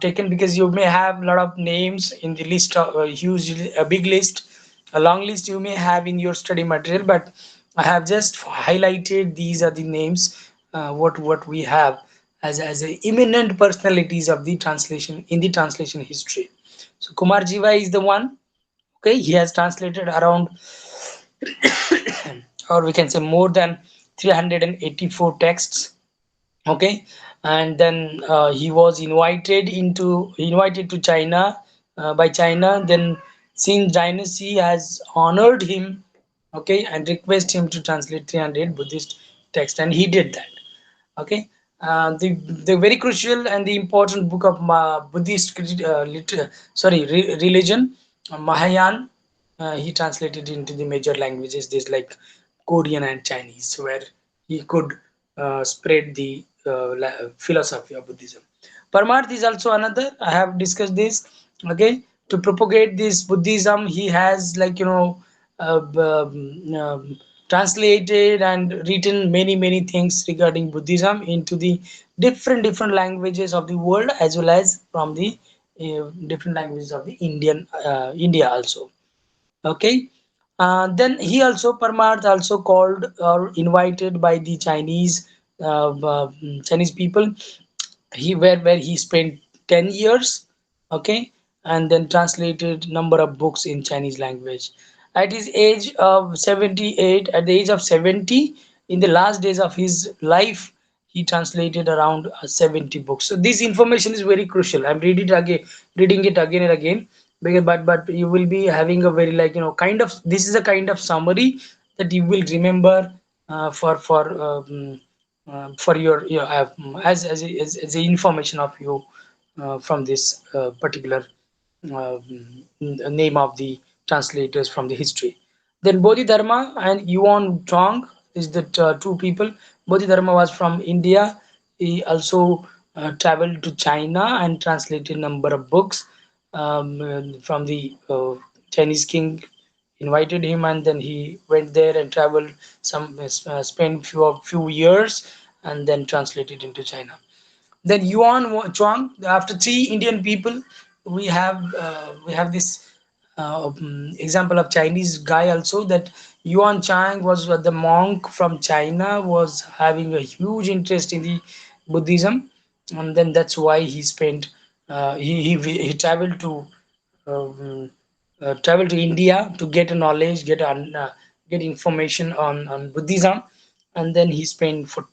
taken, because you may have a lot of names in the list, of a huge, a big list, a long list you may have in your study material, but I have just highlighted these are the names, what we have as a eminent personalities of the translation in the translation history. So Kumar Jiva is the one. Okay, he has translated around, or we can say more than 384 texts. Okay, and then he was invited to China, by China. Then Xin dynasty has honored him, okay, and request him to translate 300 Buddhist text, and he did that. Okay, the very crucial and the important book of Buddhist religion, Mahayana, he translated into the major languages, this like Korean and Chinese, where he could spread the philosophy of Buddhism. Parmarth is also another. I have discussed this. Okay, to propagate this Buddhism, he has, like, translated and written many things regarding Buddhism into the different languages of the world, as well as from the different languages of the India also. Okay, then he also, Parmarth also called or invited by the Chinese people. He where he spent 10 years. Okay, and then translated number of books in Chinese language. At his age of 78, at the age of 70, in the last days of his life, he translated around 70 books. So this information is very crucial. I'm reading it again and again, because but you will be having a very, like, kind of, this is a kind of summary that you will remember for your as the information of you from this particular name of the translators from the history. Then Bodhidharma and Yuan Zhang is the two people. Bodhidharma was from India. He also traveled to China and translated a number of books from the Chinese king invited him, and then he went there and traveled spent few years, and then translated into China. Then Chuang, after three Indian people, we have this example of Chinese guy also, that Yuan Chang was the monk from China, was having a huge interest in the Buddhism, and then that's why he spent He traveled to um, travel to India to get a knowledge, get information on Buddhism, and then he spent for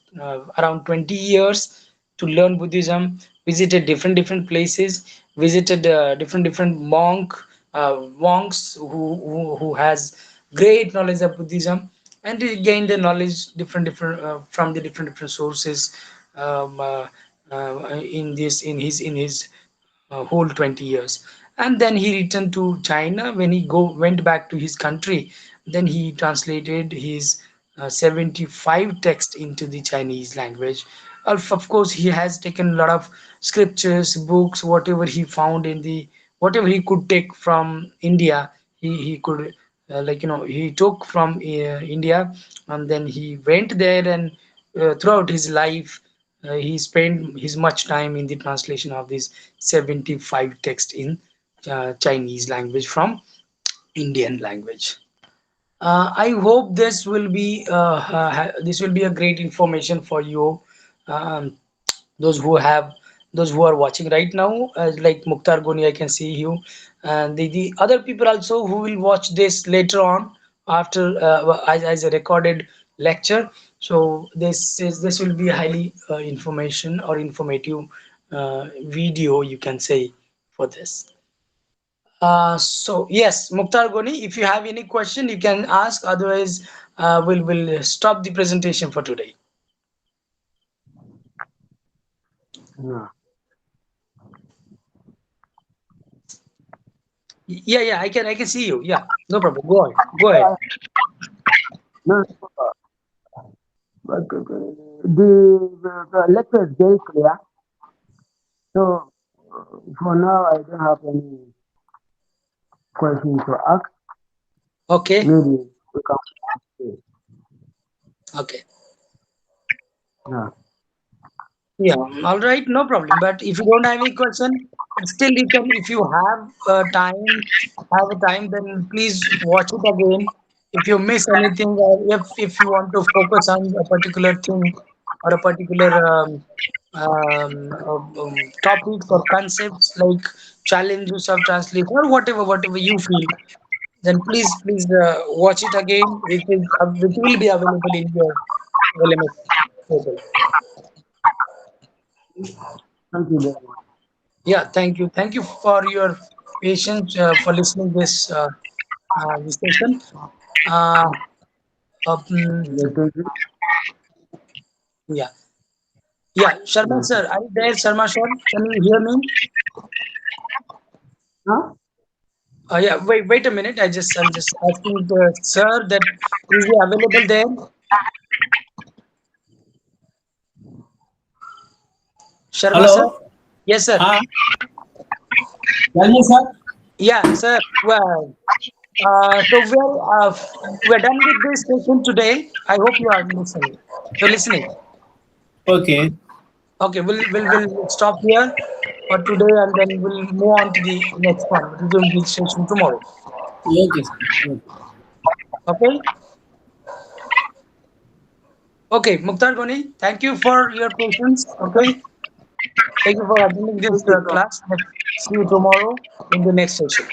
around 20 years to learn Buddhism. Visited different places, visited different monks who has great knowledge of Buddhism, and he gained the knowledge different from the different sources um, uh, in his whole 20 years. And then he returned to China. When he go went back to his country, then he translated his 75 text into the Chinese language. Of course, he has taken a lot of scriptures, books, whatever he found in the whatever he could take from India. He could he took from India, and then he went there, and throughout his life he spent his much time in the translation of these 75 texts in Chinese language from Indian language. I hope this will be a great information for you, um, those who have those who are watching right now, like Mukhtar Goni, I can see you, and the other people also who will watch this later on after as a recorded lecture. So this will be highly information or informative video, you can say, for this. So yes, Mukhtar Goni, if you have any question, you can ask. Otherwise, we'll stop the presentation for today. No. Yeah, I can see you. Yeah, no problem. Go ahead. Go ahead. No, but the lecture is very clear. So for now, I don't have any question to ask. Okay. Maybe we can say, Okay. yeah. Yeah. All right. No problem. But if you don't have any question, but still you can. If you have a time, then please watch it again. If you miss anything, or if you want to focus on a particular thing or a particular topics or concepts like challenges of translation or whatever you feel, then please watch it again. It will be available in your LMS portal. Thank you very much. Yeah, thank you for your patience for listening this session. Uh, Yeah, thank you. yeah, yeah. Sharma Yeah. sir, are you there? Sharma sir, can you hear me? Huh? Yeah. Wait a minute. I'm just asking the sir that is he available there? Sharma sir. Hello. Yes, sir. Ah, tell me, sir. Yeah, sir. Well, we're done with this session today. I hope you are listening. You're listening. Okay. Okay, we'll stop here for today, and then we'll move on to the next one, resume the session tomorrow. Okay, sir. Okay. Okay? Okay, Mukhtar Goni, thank you for your patience. Okay, thank you for attending this Thank you so class. Let's see you tomorrow in the next session.